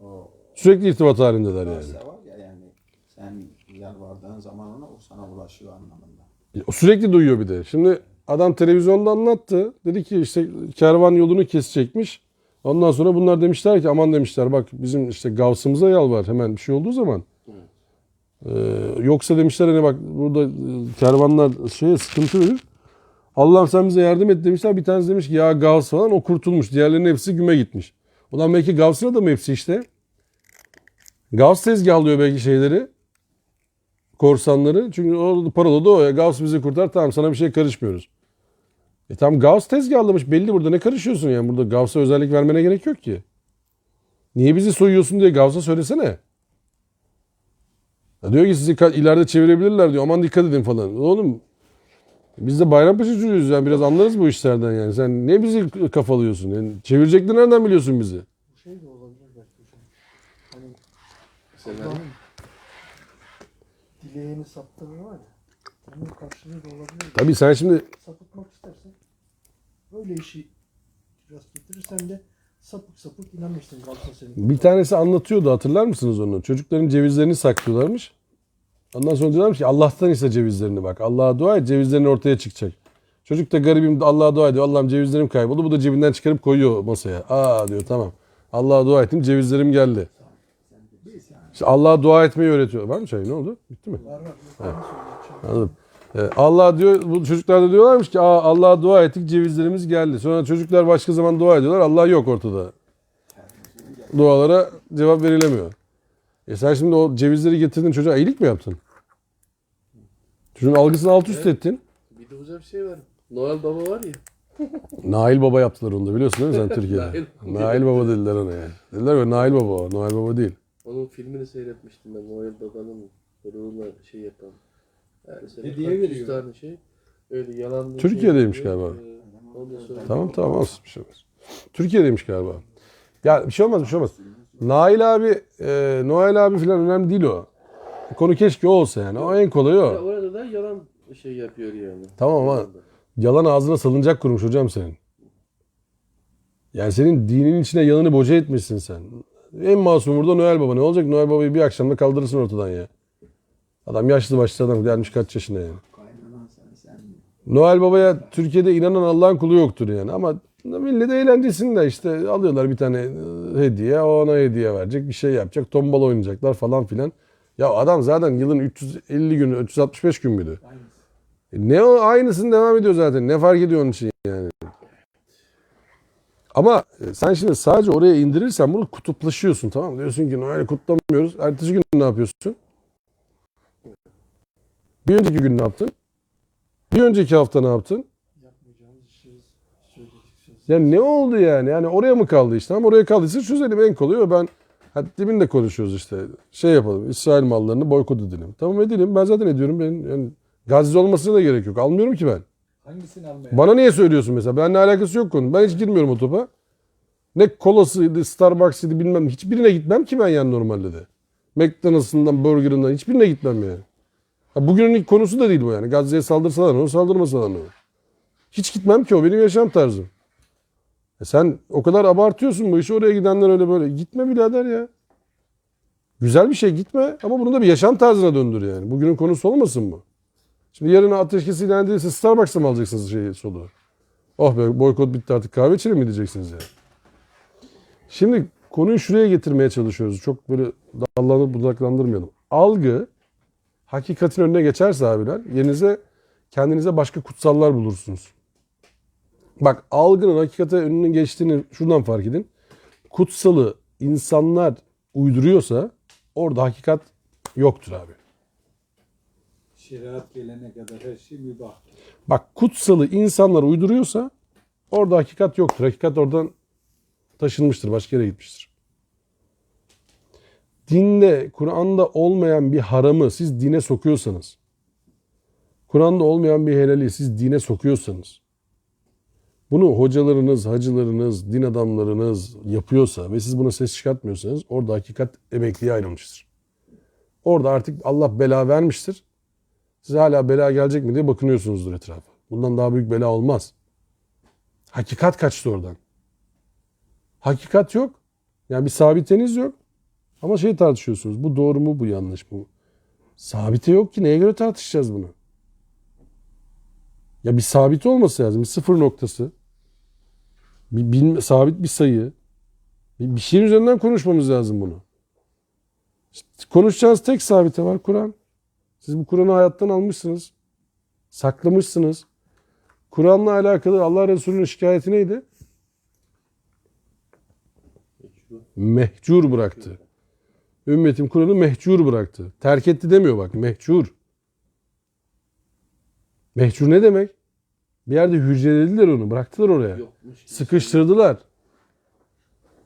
o Sürekli irtibat halindeler yani. varsa var ya yani sen yalvardığın zaman ona o sana ulaşıyor anlamında. O sürekli duyuyor bir de. Şimdi adam televizyonda anlattı. Dedi ki işte kervan yolunu kesecekmiş. Ondan sonra bunlar demişler ki aman demişler bak bizim işte Gavs'ımıza yalvar hemen bir şey olduğu zaman. Yoksa demişler hani bak burada kervanlar şeye sıkıntı verir. Allah'ım sen bize yardım et demişler. Bir tanesi demiş ki ya Gavs falan o kurtulmuş. Diğerlerinin hepsi güme gitmiş. Ulan belki Gavs'ına da mı hepsi işte? Gavs tezgahlıyor belki şeyleri. Korsanları. Çünkü o parola da o ya. Gavs bizi kurtar tamam sana bir şey karışmıyoruz. Tamam Gavs tezgahlamış belli burada ne karışıyorsun yani. Burada Gavs'a özellik vermene gerek yok ki. Niye bizi soyuyorsun diye Gavs'a söylesene. Ya diyor ki sizi ileride çevirebilirler diyor. Aman dikkat edin falan. Oğlum biz de Bayrampaşa çocuğuyuz yani biraz anlarız bu işlerden yani. Sen ne bizi kafalıyorsun? Yani çevireceklerini nereden biliyorsun bizi? bu şey de olabilir belki hocam. Hani Mesela Allah'ın dileğini saptırır var ya. Onun karşılığı da olabilir. Tabii sen şimdi Sapıtmak istersen böyle işi rast getirirsen de sapık sapık inanmışsın kalsa senin. bir tanesi anlatıyordu hatırlar mısınız onu? Çocukların cevizlerini saklıyorlarmış. Ondan sonra diyorlarmış ki Allah'tan ise cevizlerini bak. Allah'a dua et cevizlerin ortaya çıkacak. Çocuk da garibim Allah'a dua ediyor. Allah'ım cevizlerim kayboldu. Bu da cebinden çıkarıp koyuyor masaya. Aa diyor tamam. Allah'a dua ettim cevizlerim geldi. İşte Allah'a dua etmeyi öğretiyor. Var mı çay? Ne oldu? Bitti mi? Var var. Yukarıda söyleyeceğim. Anladım. Allah diyor, bu çocuklar da diyorlarmış ki Allah'a dua ettik cevizlerimiz geldi. Sonra çocuklar başka zaman dua ediyorlar. Allah yok ortada. Dualara cevap verilemiyor. Sen şimdi o cevizleri getirdin çocuğa iyilik mi yaptın? Çocuğun algısını alt üst ettin. bir de güzel bir şey var. Noel Baba var ya. Nail Baba yaptılar onu da biliyorsun değil mi sen Türkiye'de? Nail Baba dediler ona yani. Dediler ya Nail Baba o. Noel Baba değil. Onun filmini seyretmiştim ben Noel Baba'nın. Böyle onlar şey yapan. Yani sene Hediye kaç yüz veriyor. tane şey. Öyle yalan. Türkiye'deymiş galiba. Ondan sonra Tamam olsun bir şey olmaz. Türkiye'deymiş galiba. Ya bir şey olmaz bir şey olmaz. Nail abi, Noel abi falan önemli değil o. Konu keşke o olsa yani. O en kolayı Ya o. orada da yalan şey yapıyor yani. Tamam ama Yalan da. yalan ağzına salıncak kurmuş hocam senin. Yani senin dinin içine yalanı boca etmişsin sen. En masum burada Noel Baba. Ne olacak? Noel Baba'yı bir akşamda kaldırırsın ortadan ya. Adam yaşlı başlı adam gelmiş kaç yaşına yani. Kaynanan sen Noel Baba'ya Türkiye'de inanan Allah'ın kulu yoktur yani. Ama millet eğlencesinde işte alıyorlar bir tane hediye. O ona hediye verecek. Bir şey yapacak. Tombala oynayacaklar falan filan. Ya adam zaten yılın 350 günü, 365 gün müydü? Ne o aynısını devam ediyor zaten. Ne fark ediyor onun için yani. Ama sen şimdi sadece oraya indirirsen bunu kutuplaşıyorsun, tamam mı? Diyorsun ki Noel'i kutlamıyoruz. Ertesi gün ne yapıyorsun? Bir önceki gün ne yaptın? Bir önceki hafta ne yaptın? Yapmayacağımız işleri söyledik. Ya ne oldu yani? Yani oraya mı kaldı işte? Ama oraya kaldıysa çözelim en kolay o. Ben demin de konuşuyoruz işte. Şey yapalım. İsrail mallarını boykot edelim. Tamam edelim. Ben zaten ediyorum. Ben yani Gazze olmasına da gerek yok. Almıyorum ki ben. Hangisini almaya? Bana niye söylüyorsun mesela? Benimle alakası yok konunun. Ben hiç girmiyorum o topa. Ne kolasıydı, Starbucks'ıydı bilmem. Hiçbirine gitmem ki ben yani normalde de. McDonald's'ından, Burger'ından hiçbirine gitmem yani. Ha, bugünün ilk konusu da değil bu yani. Gazze'ye saldırsalar ne olur, saldırmasalar ne olur. Hiç gitmem ki o benim yaşam tarzım. Sen o kadar abartıyorsun bu işi, oraya gidenler öyle böyle. Gitme birader ya. Güzel bir şey gitme ama bunu da bir yaşam tarzına döndür yani. Bugünün konusu olmasın bu. Şimdi yarın ateşkes ilan edilirse Starbucks'ta mı alacaksınız soluğu? Oh be boykot bitti artık kahve içelim mi diyeceksiniz yani. Şimdi konuyu şuraya getirmeye çalışıyoruz. Çok böyle dallanıp budaklandırmayalım. Algı hakikatin önüne geçerse abiler yerinize kendinize başka kutsallar bulursunuz. Bak algının hakikate önüne geçtiğini şuradan fark edin. Kutsalı insanlar uyduruyorsa orada hakikat yoktur abi. Şeriat gelene kadar her şey mübah. Bak kutsalı insanlar uyduruyorsa orada hakikat yoktur. Hakikat oradan taşınmıştır, başka yere gitmiştir. Dinde, Kur'an'da olmayan bir haramı siz dine sokuyorsanız, Kur'an'da olmayan bir helali siz dine sokuyorsanız, bunu hocalarınız, hacılarınız, din adamlarınız yapıyorsa ve siz buna ses çıkartmıyorsanız orada hakikat emekliye ayrılmıştır. Orada artık Allah bela vermiştir. Size hala bela gelecek mi diye bakınıyorsunuzdur etrafa. Bundan daha büyük bela olmaz. Hakikat kaçtı oradan. Hakikat yok. Yani bir sabiteniz yok. Ama şey tartışıyorsunuz. Bu doğru mu, bu yanlış mı? Sabite yok ki. Neye göre tartışacağız bunu? Ya bir sabit olması lazım. Bir sıfır noktası. Sabit bir sayı. Bir şeyin üzerinden konuşmamız lazım bunu. İşte konuşacağınız tek sabite var Kur'an. Siz bu Kur'an'ı hayattan almışsınız. Saklamışsınız. Kur'an'la alakalı Allah Resulü'nün şikayeti neydi? Mehcur bıraktı. Ümmetim Kur'an'ı mehcur bıraktı. Terk etti demiyor bak. Mehcur. Mehcur ne demek? Bir yerde hücrelediler onu. Bıraktılar oraya. Yokmuş. Sıkıştırdılar.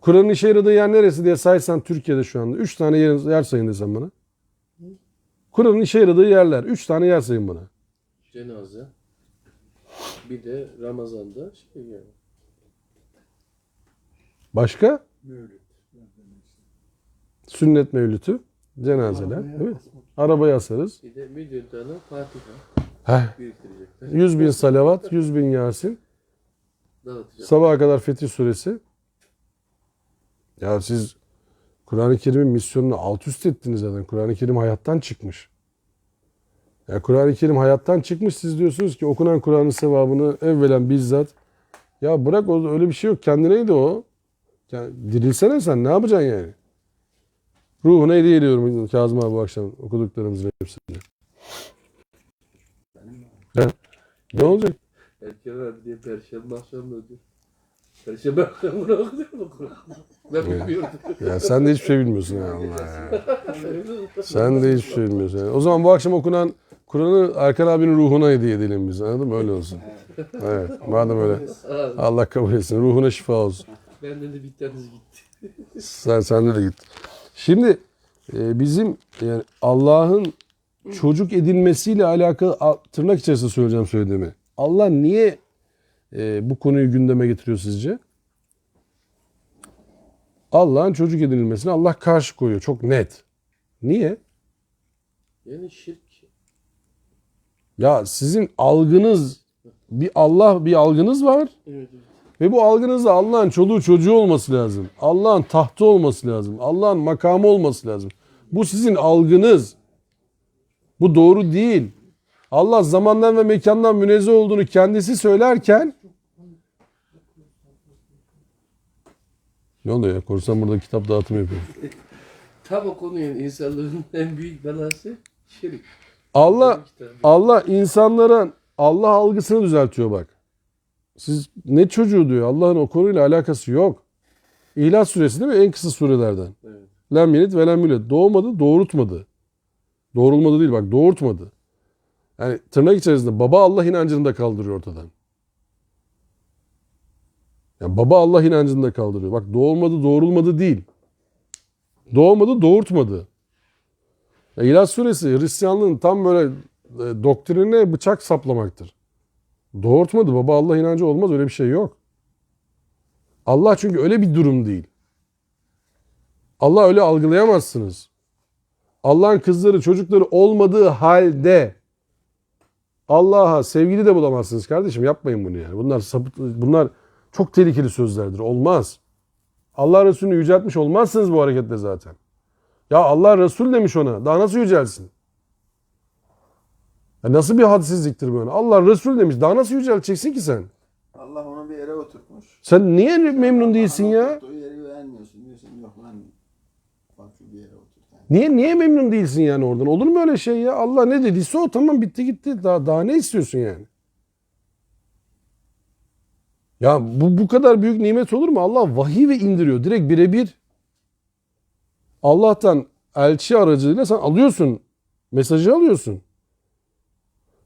Kur'an'ın işe yaradığı yer neresi diye saysan Türkiye'de şu anda. 3 tane yer sayın desem bana. Kur'an'ın işe yaradığı yerler. 3 tane yer sayın bana. Cenaze. Bir de Ramazan'da şey yani. Başka? Mevlüt. Sünnet mevlütü. Cenazeler. Değil mi? Arabaya asarız. Bir de milyon tane Fatiha Heh. biriktirecekler. 100 bin salavat, 100 bin Yasin. Dağıtacak. Sabaha kadar Fetih Suresi. Ya siz Kur'an-ı Kerim'in misyonunu alt üst ettiniz zaten. Kur'an-ı Kerim hayattan çıkmış. Ya Kur'an-ı Kerim hayattan çıkmış. Siz diyorsunuz ki okunan Kur'an'ın sevabını evvelen bizzat. Ya bırak öyle bir şey yok. Kendineydi o. Yani dirilsene sen. Ne yapacaksın yani? Ruhuna hediye ediyorum Kazım abi bu akşam okuduklarımızın hepsini. Ne olacak? Erken abi diye Perşembe akşamı ödüyor. Perşembe akşamı okuyor mu Kur'an? Ben bilmiyordum. Ya sen de hiçbir şey bilmiyorsun ya Allah ya. Sen de hiçbir şey bilmiyorsun. Yani. O zaman bu akşam okunan Kur'an'ı Erkan abinin ruhuna hediye edelim biz. Anladın mı? Öyle olsun. Evet. Madem öyle. Allah kabul etsin. Ruhuna şifa olsun. Benden de bir tanesi gitti. Sen de git. Şimdi bizim yani Allah'ın çocuk edinmesiyle alakalı tırnak içerisinde söyleyeceğim söylediğimi. Allah niye bu konuyu gündeme getiriyor sizce? Allah'ın çocuk edinilmesine Allah karşı koyuyor. Çok net. Niye? Yani şirk. Ya sizin algınız bir algınız var. Evet, evet. Ve bu algınızda Allah'ın çoluğu çocuğu olması lazım. Allah'ın tahtı olması lazım. Allah'ın makamı olması lazım. Bu sizin algınız. Bu doğru değil. Allah zamandan ve mekandan münezzeh olduğunu kendisi söylerken ne oluyor ya? Korsan burada kitap dağıtımı yapıyor. Tam o konuya insanlığın en büyük belası şirk. Allah insanların Allah algısını düzeltiyor bak. Siz ne çocuğu diyor. Allah'ın o konuyla alakası yok. İhlas suresi değil mi? En kısa surelerden. Evet. Lem yelit ve lem yulet. Doğmadı, doğurtmadı. Doğrulmadı değil bak, doğurtmadı. Yani tırnak içerisinde baba Allah inancını da kaldırıyor ortadan. Yani baba Allah inancını da kaldırıyor. Bak doğulmadı, doğrulmadı değil. Doğmadı, doğurtmadı. Ya İhlas suresi Hristiyanlığın tam böyle doktrinine bıçak saplamaktır. Doğurtmadı. Baba Allah inancı olmaz. Öyle bir şey yok. Allah çünkü öyle bir durum değil. Allah öyle algılayamazsınız. Allah'ın kızları, çocukları olmadığı halde Allah'a sevgili de bulamazsınız kardeşim. Yapmayın bunu yani. Bunlar çok tehlikeli sözlerdir. Olmaz. Allah Resulü'nü yüceltmiş olmazsınız bu hareketle zaten. Ya Allah Resul demiş ona. Daha nasıl yücelsin? Ya nasıl bir hadsizliktir böyle? Allah Resul demiş. Daha nasıl yücelteceksin ki sen? Allah onu bir yere oturtmuş. Sen niye memnun değilsin Allah'ın ya? oturttuğu yeri beğenmiyorsun. Diyorsun yok lan farklı bir yere oturt. Yani. Niye memnun değilsin yani oradan? Olur mu öyle şey ya? Allah ne dediyse o, tamam, bitti gitti. Daha ne istiyorsun yani? Ya bu kadar büyük nimet olur mu? Allah vahiy ve indiriyor. Direkt birebir. Allah'tan elçi aracılığıyla sen alıyorsun. Mesajı alıyorsun.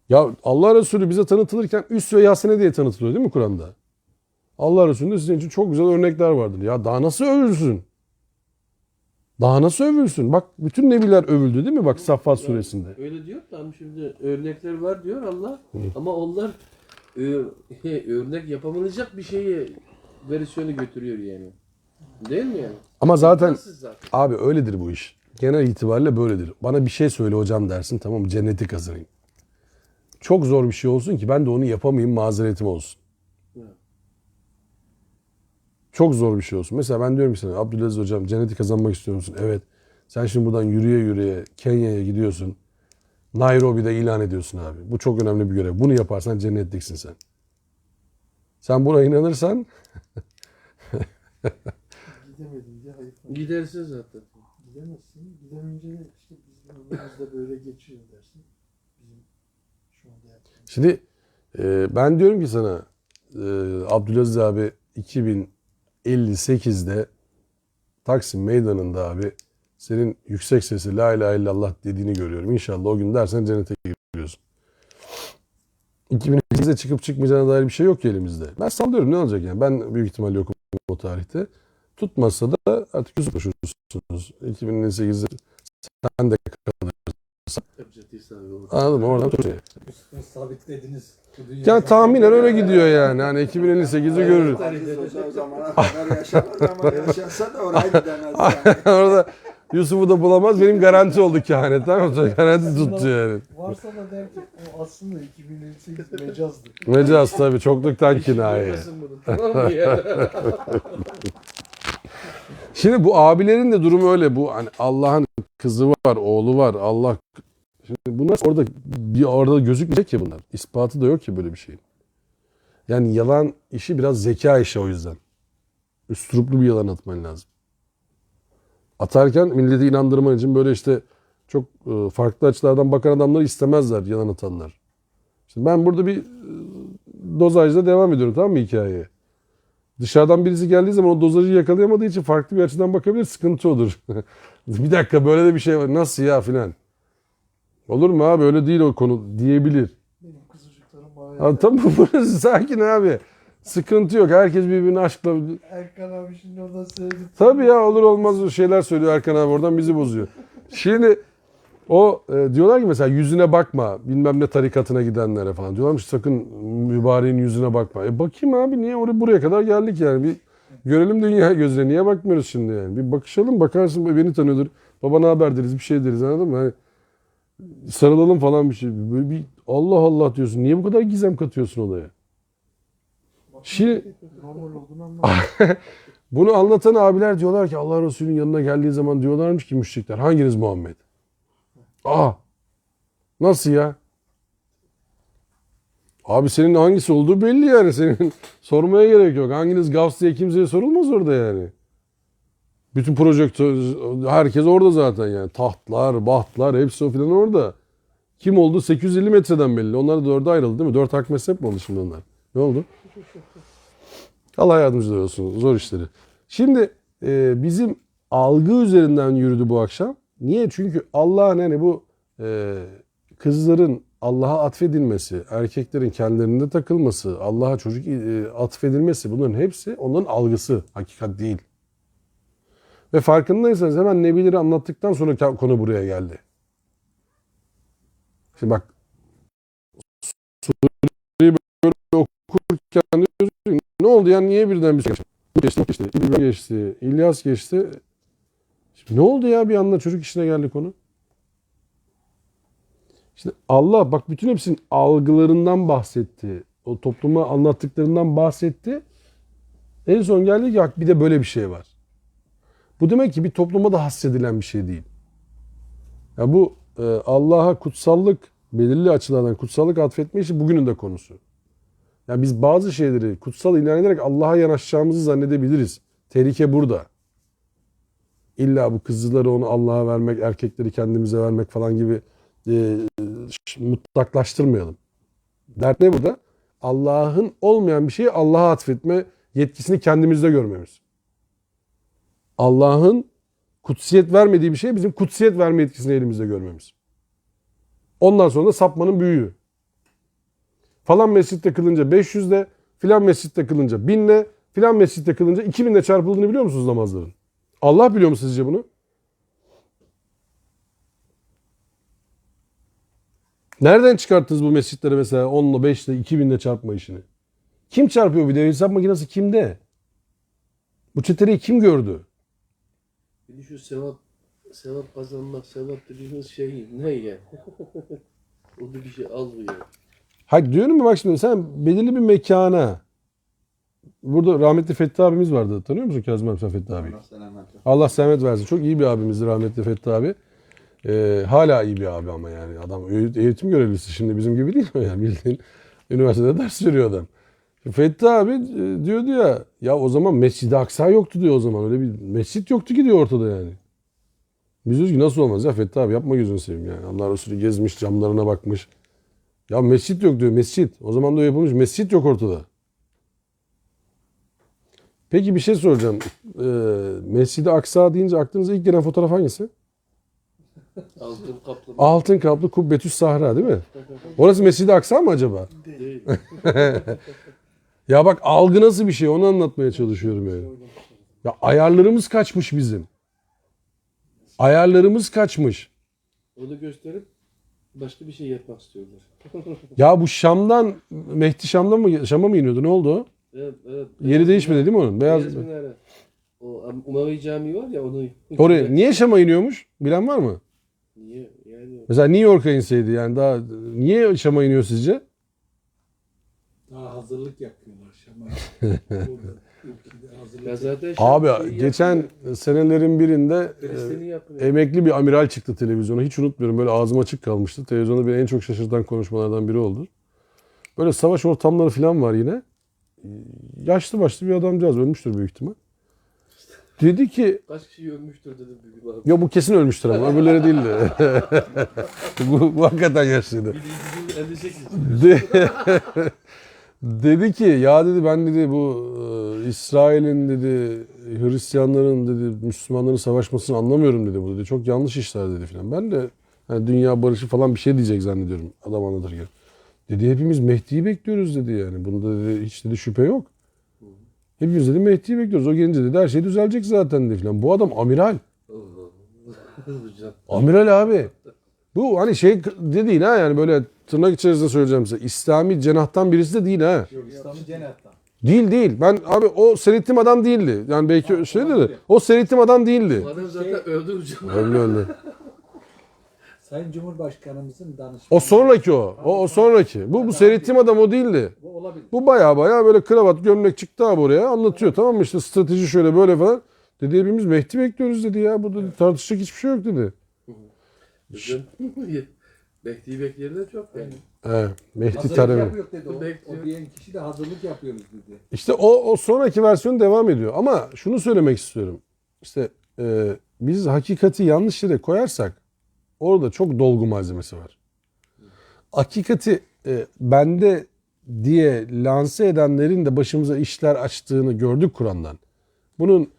Ya Allah Resulü bize tanıtılırken Üsve-i Hasene diye tanıtılıyor değil mi Kur'an'da? Allah Resulü'nde sizin için çok güzel örnekler vardır. Ya daha nasıl övülsün? Daha nasıl övülsün? Bak bütün nebiler övüldü değil mi? Bak Saffat suresinde. Öyle diyor da ama şimdi örnekler var diyor Allah. Ama onlar örnek yapamayacak bir şeyi versiyonu götürüyor yani. Değil mi yani? Ama zaten İmkansız zaten. abi öyledir bu iş. Genel itibariyle böyledir. Bana bir şey söyle hocam dersin, tamam mı? Cenneti kazanayım. Çok zor bir şey olsun ki ben de onu yapamayayım, mazeretim olsun. Evet. Çok zor bir şey olsun. Mesela ben diyorum ki sana, Abdülaziz hocam cenneti kazanmak istiyor musun? Evet. Sen şimdi buradan yürüye yürüye Kenya'ya gidiyorsun. Nairobi'de ilan ediyorsun abi. Bu çok önemli bir görev. Bunu yaparsan cennetliksin sen. Sen buna inanırsan Gidemedim diye hayıflandım. Gidersin zaten. Gidemezsin. Gidemeyince de işte bizim ömrümüzde böyle geçiyor dersin. Bizim şu anda yaptığımız. şimdi ben diyorum ki sana Abdülaziz abi 2058'de Taksim Meydanı'nda abi senin yüksek sesle la ilahe illallah dediğini görüyorum. İnşallah o gün dersen cennete giriyorsun. 2008'de çıkıp çıkmayacağına dair bir şey yok ki elimizde. Ben sallıyorum, ne olacak yani? Ben büyük ihtimalle yokum o tarihte. Tutmazsa da artık yüz koşursunuz. 2058'de sen de Yapacak abi o. anladın mı? Oradan tutacak. Üstüne sabitlediniz. Bu dünya- Yani tahminen öyle gidiyor yani. Hani 2058'i görürüz. Aziz Hoca o zamana kadar yaşamaz ama yaşansa da oraya gidemez yani. Orada Yusuf'u da bulamaz. Benim garanti oldu kehanet. Tamam mı? Garanti tuttu yani. Varsa da der ki o aslında 2058 mecazdı. Mecaz tabii. Çokluktan kinaye. Duymasın bunu, tamam mı ya? Şimdi bu abilerin de durumu öyle. Bu hani Allah'ın kızı var, oğlu var. Allah. Şimdi bunlar orada gözükmeyecek ya bunlar. İspatı da yok ki böyle bir şeyin. Yani yalan işi biraz zeka işi o yüzden. Üstruplu bir yalan atman lazım. Atarken milleti inandırman için böyle işte çok farklı açılardan bakan adamları istemezler, yalan atanlar. Şimdi ben burada bir dozajda devam ediyorum, tamam mı, hikayeye? Dışarıdan birisi geldiği zaman o dozajı yakalayamadığı için farklı bir açıdan bakabilir, sıkıntı olur. Bir dakika, böyle de bir şey var, nasıl ya filan. Olur mu abi, öyle değil o konu diyebilir. Benim kızıcıklarım bayağı. Ha, tamam, burası sakin abi. Sıkıntı yok, herkes birbirini aşkla... Erkan abi şimdi oradan seyredip. Tabii ya, olur olmaz şeyler söylüyor Erkan abi, oradan bizi bozuyor. Şimdi Diyorlar ki mesela yüzüne bakma bilmem ne tarikatına gidenlere falan. Diyorlarmış sakın mübareğin yüzüne bakma. Bakayım abi niye buraya kadar geldik yani. Bir görelim dünya gözüne. Niye bakmıyoruz şimdi yani? Bir bakışalım bakarsın beni tanıyordur. Baba ne haber deriz bir şey deriz anladın mı? Hani sarılalım falan bir şey. Böyle bir Allah Allah diyorsun. Niye bu kadar gizem katıyorsun olaya? Şimdi Normal olduğunu anlamadım. bunu anlatan abiler diyorlar ki Allah Resulü'nün yanına geldiği zaman diyorlarmış ki müşrikler hanginiz Muhammed? Nasıl ya? Abi senin hangisi olduğu belli yani. Senin sormaya gerek yok. Hanginiz Gavs diye kimseye sorulmaz orada yani. Bütün projektör, herkes orada zaten yani. Tahtlar, bahtlar hepsi o filan orada. Kim oldu? 850 metreden belli. Onlar da dörde ayrıldı değil mi? 4 hak mezhep mi oldu şimdi onlar? Ne oldu? Allah yardımcılar olsun. Zor işleri. Şimdi bizim algı üzerinden yürüdü bu akşam. Niye? Çünkü Allah'ın hani bu kızların Allah'a atfedilmesi, erkeklerin kendilerinde takılması, Allah'a çocuk atfedilmesi bunların hepsi onların algısı, hakikat değil. Ve farkındaysanız hemen Nebileri anlattıktan sonra konu buraya geldi. Şimdi bak Suriye'yi böyle okurken diyoruz ki, ne oldu ya niye birden bir şey geçti, İbrahim geçti, İlyas geçti. Şimdi ne oldu ya bir anda çocuk işine geldi konu. İşte Allah bak bütün hepsinin algılarından bahsetti. O topluma anlattıklarından bahsetti. En son geldi ki bak bir de böyle bir şey var. Bu demek ki bir topluma da hasredilen bir şey değil. Ya bu Allah'a kutsallık, belirli açılardan kutsallık atfetme işi bugünün de konusu. Yani biz bazı şeyleri kutsal ilan ederek Allah'a yanaşacağımızı zannedebiliriz. Tehlike burada. İlla bu kızları onu Allah'a vermek, erkekleri kendimize vermek falan gibi mutlaklaştırmayalım. Dert ne burada? Allah'ın olmayan bir şeyi Allah'a atfetme yetkisini kendimizde görmemiz. Allah'ın kutsiyet vermediği bir şeyi bizim kutsiyet verme yetkisini elimizde görmemiz. Ondan sonra da sapmanın büyüğü. Falan mescitte kılınca 500'de, filan mescitte kılınca 1000'le, filan mescitte kılınca 2000'le çarpıldığını biliyor musunuz namazların? Allah biliyor mu sizce bunu? Nereden çıkarttınız bu mescitlere mesela 10'la 5'le 2000'le çarpma işini? Kim çarpıyor bir de? Hesap makinesi kimde? Bu çetereyi kim gördü? Bir de şu sevap kazanmak, sevap dediğiniz şey ne ya? Orada bir şey almıyor. Hayır diyorum mu bak şimdi sen belirli bir mekana burada rahmetli Fethi abimiz vardı. Tanıyor musun Kazım abi sen Fethi abi? Allah selamet versin. Allah selamet versin. Çok iyi bir abimizdi rahmetli Fethi abi. Hala iyi bir abi ama yani adam eğitim görevlisi şimdi bizim gibi değil mi yani bildiğin üniversitede ders veriyor adam. Fethi abi diyordu ya o zaman Mescid-i Aksa yoktu diyor o zaman öyle bir mescit yoktu ki diyor ortada yani. Biz diyoruz ki nasıl olmaz ya Fethi abi yapma gözünü seveyim yani. Allah Resulü gezmiş camlarına bakmış. Ya mescit yok diyor mescit. O zaman da yapılmış mescit yok ortada. Peki bir şey soracağım. Mescid-i Aksa deyince aklınıza ilk gelen fotoğraf hangisi? Altın kaplı. Altın kaplı Kubbetüs Sahra değil mi? Orası Mescid-i Aksa mı acaba? Değil. Ya bak algı nasıl bir şey onu anlatmaya çalışıyorum yani. Ya ayarlarımız kaçmış bizim. Ayarlarımız kaçmış. Onu gösterip başka bir şey yapmak istiyorlar. Ya bu Şam'dan Mehdi Şam'a mı iniyordu? Ne oldu o? Evet, evet. Yeri değişmedi değil mi onun? Beyaz minare. O Umavi Camii var ya onu. Oraya niye Şam'a iniyormuş? Bilen var mı? Niye? Yani Mesela New York'a inseydi yani daha niye Şam'a iniyor sizce? Daha hazırlık yapıyorlar Şam'a. Burada ülkede hazırlık ya zaten Abi şey geçen yapıyor, senelerin birinde Filistin'i yapıyor. emekli bir amiral çıktı televizyona. Hiç unutmuyorum. Böyle ağzım açık kalmıştı. Televizyonda beni en çok şaşırtan konuşmalardan biri oldu. Böyle savaş ortamları falan var yine. Yaşlı başlı bir adamcağız. Ölmüştür büyük ihtimal. Dedi ki Kaç kişi ölmüştür dedim bir abi. ya bu kesin ölmüştür ama öbürleri değildi. bu hakikaten yaşlıydı. Bir 58. Dedi ki ya dedi ben dedi bu İsrail'in dedi Hristiyanların dedi Müslümanların savaşmasını anlamıyorum dedi bu dedi. Çok yanlış işler dedi filan. Ben de hani dünya barışı falan bir şey diyecek zannediyorum adam anlatırken. Dedi hepimiz Mehdi'yi bekliyoruz dedi yani. Bunda dedi hiç dedi şüphe yok. Hepimiz dedi Mehdi'yi bekliyoruz. O gelince dedi her şey düzelecek zaten dedi filan. Bu adam amiral. Amiral abi. Bu hani şey de değil ha, yani böyle tırnak içerisinde söyleyeceğim size. İslami cenahtan birisi de değil ha. Yok İslam'ın cennetten. Değil. Ben abi o seyrettiğim adam değildi. Yani belki şeydi de o seyrettiğim adam değildi. Bu adam zaten öldü hocam. Öyle. Sayın Cumhurbaşkanımızın danışmanı. O sonraki o. O sonraki. Bu seyrettiğim adam o değildi. Bu olabilir. Bu baya böyle kravat gömlek çıktı abi oraya anlatıyor, tamam mı, işte strateji şöyle böyle falan. Dedi hepimiz Mehdi bekliyoruz dedi ya. Burada tartışacak hiçbir şey yok dedi. Hocam Mehdi'yi bekleyenler çok yani. Mehdi Hazırlık talebi. yapıyor dedi o. Bekliyor. O diyen kişi de hazırlık yapıyoruz dedi. İşte o sonraki versiyon devam ediyor. Ama şunu söylemek istiyorum. İşte biz hakikati yanlış yere koyarsak orada çok dolgu malzemesi var. Hakikati bende diye lanse edenlerin de başımıza işler açtığını gördük Kur'an'dan. Bunun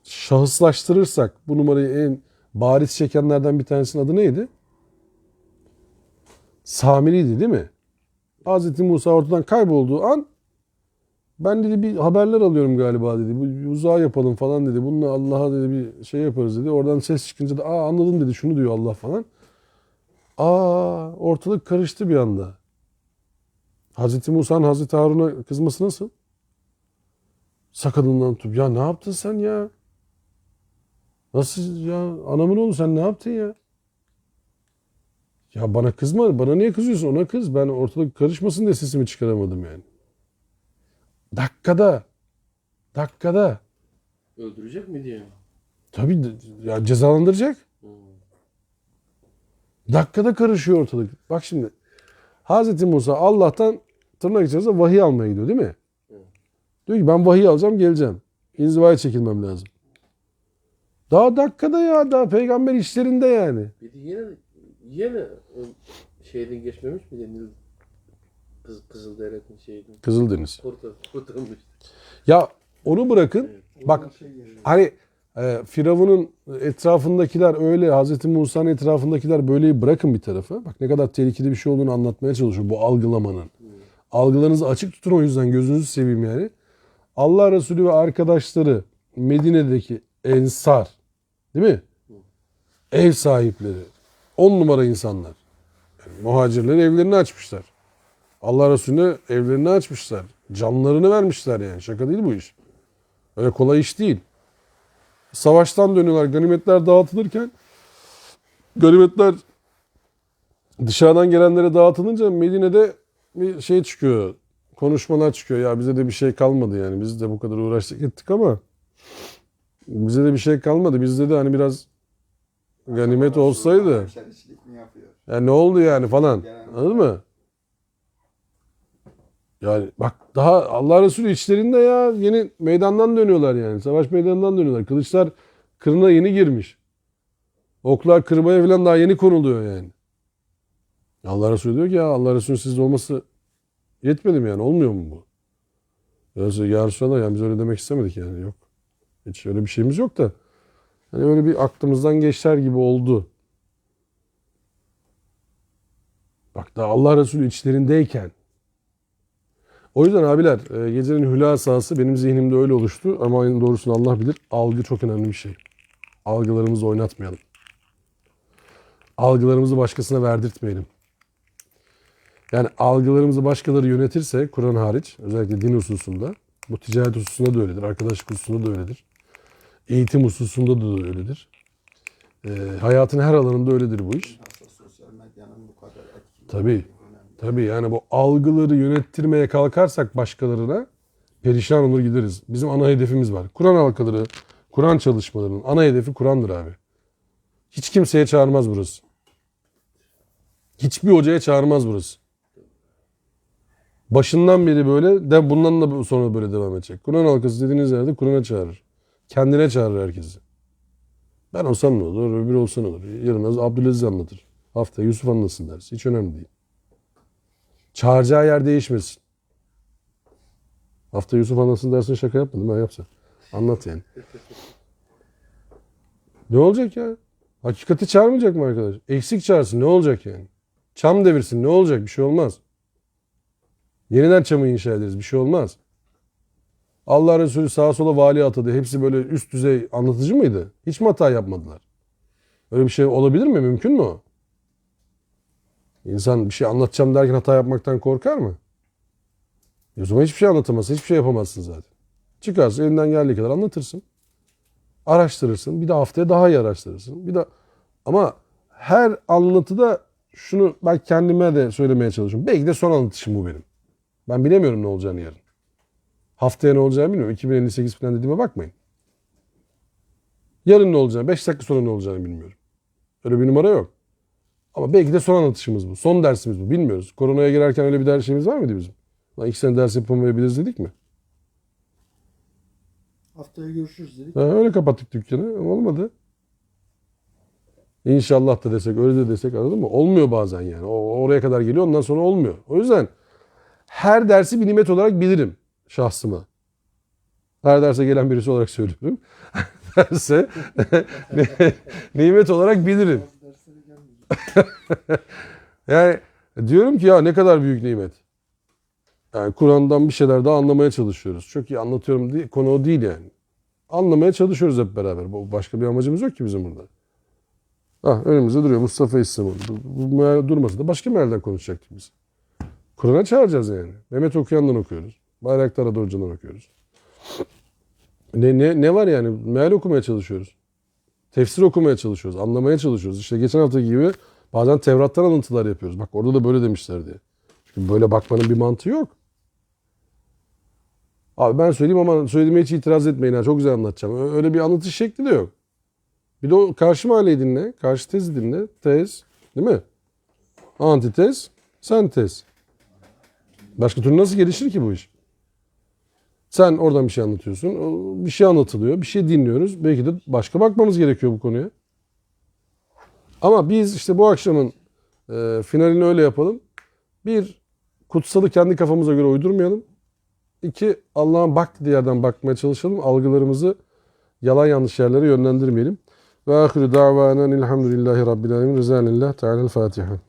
şahıslaştırırsak bu numarayı en bariz çekenlerden bir tanesinin adı neydi? Samiri'ydi değil mi? Hazreti Musa ortadan kaybolduğu an ben dedi bir haberler alıyorum galiba dedi. Bu uzağa yapalım falan dedi. Bununla Allah'a dedi bir şey yaparız dedi. Oradan ses çıkınca da anladım dedi, şunu diyor Allah falan. Ortalık karıştı bir anda. Hazreti Musa'nın Hazreti Harun'a kızması nasıl? Sakalından tutup ya ne yaptın sen ya? Nasıl ya? Anamın oğlu sen ne yaptın ya? Ya bana kızma. Bana niye kızıyorsun? Ona kız. Ben ortalık karışmasın diye sesimi çıkaramadım yani. Dakikada. Öldürecek mi diye. Tabii ya cezalandıracak. Dakikada karışıyor ortalık. Bak şimdi. Hazreti Musa Allah'tan tırnak içerisinde vahiy almaya gidiyor değil mi? Diyor ki ben vahiy alacağım geleceğim. İnzivaya çekilmem lazım. Daha dakikada ya. Daha peygamber işlerinde yani. Bir de yine şeyden geçmemiş mi Nil Kızılderili'nin şeyden. Kızıldeniz. Kurtulmuş. Ya onu bırakın. Bak hani Firavun'un etrafındakiler öyle, Hazreti Musa'nın etrafındakiler böyleyi bırakın bir tarafa. Bak ne kadar tehlikeli bir şey olduğunu anlatmaya çalışıyor bu algılamanın. Algılarınızı açık tutun, o yüzden gözünüzü seveyim yani. Allah Resulü ve arkadaşları Medine'deki ensar değil mi? Ev sahipleri. 10 numara insanlar. Yani muhacirler evlerini açmışlar. Allah Resulü'ne evlerini açmışlar. Canlarını vermişler yani. Şaka değil bu iş. Öyle kolay iş değil. Savaştan dönüyorlar. Ganimetler dağıtılırken ganimetler dışarıdan gelenlere dağıtılınca Medine'de bir şey çıkıyor. Konuşmalar çıkıyor. Ya bize de bir şey kalmadı yani. Biz de bu kadar uğraştık ettik ama bize de bir şey kalmadı. Bizde de hani biraz ganimet olsaydı. Çelişkilik mi yapıyor? Ya ne oldu yani falan. Anladın mı? Yani bak daha Allah Resulü içlerinde ya yeni meydandan dönüyorlar yani. Savaş meydanından dönüyorlar. Kılıçlar kırına yeni girmiş. Oklar kırbaya falan daha yeni konuluyor yani. Allah Resulü diyor ki ya Allah Resulü sizde olması yetmedi mi yani? Olmuyor mu bu? Ya Resulallah yani biz öyle demek istemedik yani. Yok. Hiç öyle bir şeyimiz yok da. Hani öyle bir aklımızdan geçer gibi oldu. Bak daha Allah Resulü içlerindeyken. O yüzden abiler gecenin hülasası benim zihnimde öyle oluştu. Ama en doğrusunu Allah bilir. Algı çok önemli bir şey. Algılarımızı oynatmayalım. Algılarımızı başkasına verdirtmeyelim. Yani algılarımızı başkaları yönetirse Kur'an hariç özellikle din hususunda, bu ticaret hususunda da öyledir, arkadaşlık hususunda da öyledir. Eğitim hususunda da öyledir. Hayatın her alanında öyledir bu iş. Nasıl sosyal medyanın bu kadar etkili. Tabii. Tabii yani bu algıları yönettirmeye kalkarsak başkalarına perişan olur gideriz. Bizim ana hedefimiz var. Kur'an halkaları, Kur'an çalışmalarının ana hedefi Kur'an'dır abi. Hiç kimseye çağırmaz burası. Hiçbir hocaya çağırmaz burası. Başından beri böyle de bundan da sonra böyle devam edecek. Kur'an halkası dediğiniz yerde Kur'an'a çağırır. Kendine çağırır herkesi. Ben olsam ne olur, öbürü olsa ne olur. Yarın Abdülaziz anlatır. Haftaya Yusuf anlasın dersi. Hiç önemli değil. Çağıracağı yer değişmesin. Hafta Yusuf anlasın dersin, şaka yapmadım ben, yapsa. Anlat yani. Ne olacak ya? Hakikati çağırmayacak mı arkadaş? Eksik çağırsın, ne olacak yani? Çam devirsin, ne olacak? Bir şey olmaz. Yeniden çamı inşa ederiz, bir şey olmaz. Allah Resulü sağa sola vali atadı. Hepsi böyle üst düzey anlatıcı mıydı? Hiç mi hata yapmadılar? Öyle bir şey olabilir mi? Mümkün mü o? İnsan bir şey anlatacağım derken hata yapmaktan korkar mı? O zaman hiçbir şey anlatamazsın, hiçbir şey yapamazsın zaten. Çıkarsın, elinden geldiği kadar anlatırsın. Araştırırsın, bir de haftaya daha iyi araştırırsın. Bir de ama her anlatıda şunu ben kendime de söylemeye çalışıyorum. Belki de son anlatışım bu benim. Ben bilemiyorum ne olacağını yarın. Haftaya ne olacağını bilmiyorum. 2058 falan dediğime bakmayın. Yarın ne olacağını, 5 dakika sonra ne olacağını bilmiyorum. Öyle bir numara yok. Ama belki de son anlatışımız bu. Son dersimiz bu. Bilmiyoruz. Koronaya girerken öyle bir dersimiz var mıydı bizim? Lan 2 sene ders yapamayabiliriz dedik mi? Haftaya görüşürüz dedik. Öyle kapattık dükkanı. Olmadı. İnşallah da desek, öyle de desek anladın mı? Olmuyor bazen yani. Oraya kadar geliyor ondan sonra olmuyor. O yüzden her dersi bir nimet olarak bilirim şahsıma. Her derse gelen birisi olarak söylüyorum. Derse nimet olarak bilirim. Bazı derslere gelmeyecek. Yani diyorum ki ya ne kadar büyük nimet. Yani Kur'an'dan bir şeyler daha anlamaya çalışıyoruz. Çok iyi anlatıyorum değil, konu o değil yani. Anlamaya çalışıyoruz hep beraber. Başka bir amacımız yok ki bizim burada. Önümüzde duruyor Mustafa İslamoğlu. Bu meal durmasa da başka mealden konuşacaktık biz. Kur'an'a çağıracağız yani. Mehmet Okuyan'dan okuyoruz. Bayraktar Adı Hoca'dan okuyoruz. Ne var yani? Meal okumaya çalışıyoruz. Tefsir okumaya çalışıyoruz. Anlamaya çalışıyoruz. İşte geçen hafta gibi bazen Tevrat'tan alıntılar yapıyoruz. Bak orada da böyle demişler diye. Çünkü böyle bakmanın bir mantığı yok. Abi ben söyleyeyim ama söylediğime hiç itiraz etmeyin. Ha. Çok güzel anlatacağım. Öyle bir anlatış şekli de yok. Bir de o karşı mahalleyi dinle. Karşı tezi dinle. Tez. Değil mi? Antitez. Sentez. Başka türlü nasıl gelişir ki bu iş? Sen oradan bir şey anlatıyorsun. Bir şey anlatılıyor. Bir şey dinliyoruz. Belki de başka bakmamız gerekiyor bu konuya. Ama biz işte bu akşamın finalini öyle yapalım. Bir, kutsalı kendi kafamıza göre uydurmayalım. İki, Allah'ın bak dediği yerden bakmaya çalışalım. Algılarımızı yalan yanlış yerlere yönlendirmeyelim. Ve ahiru davanen elhamdülillahi rabbil alemin. Rızanillah Teala'l Fatiha.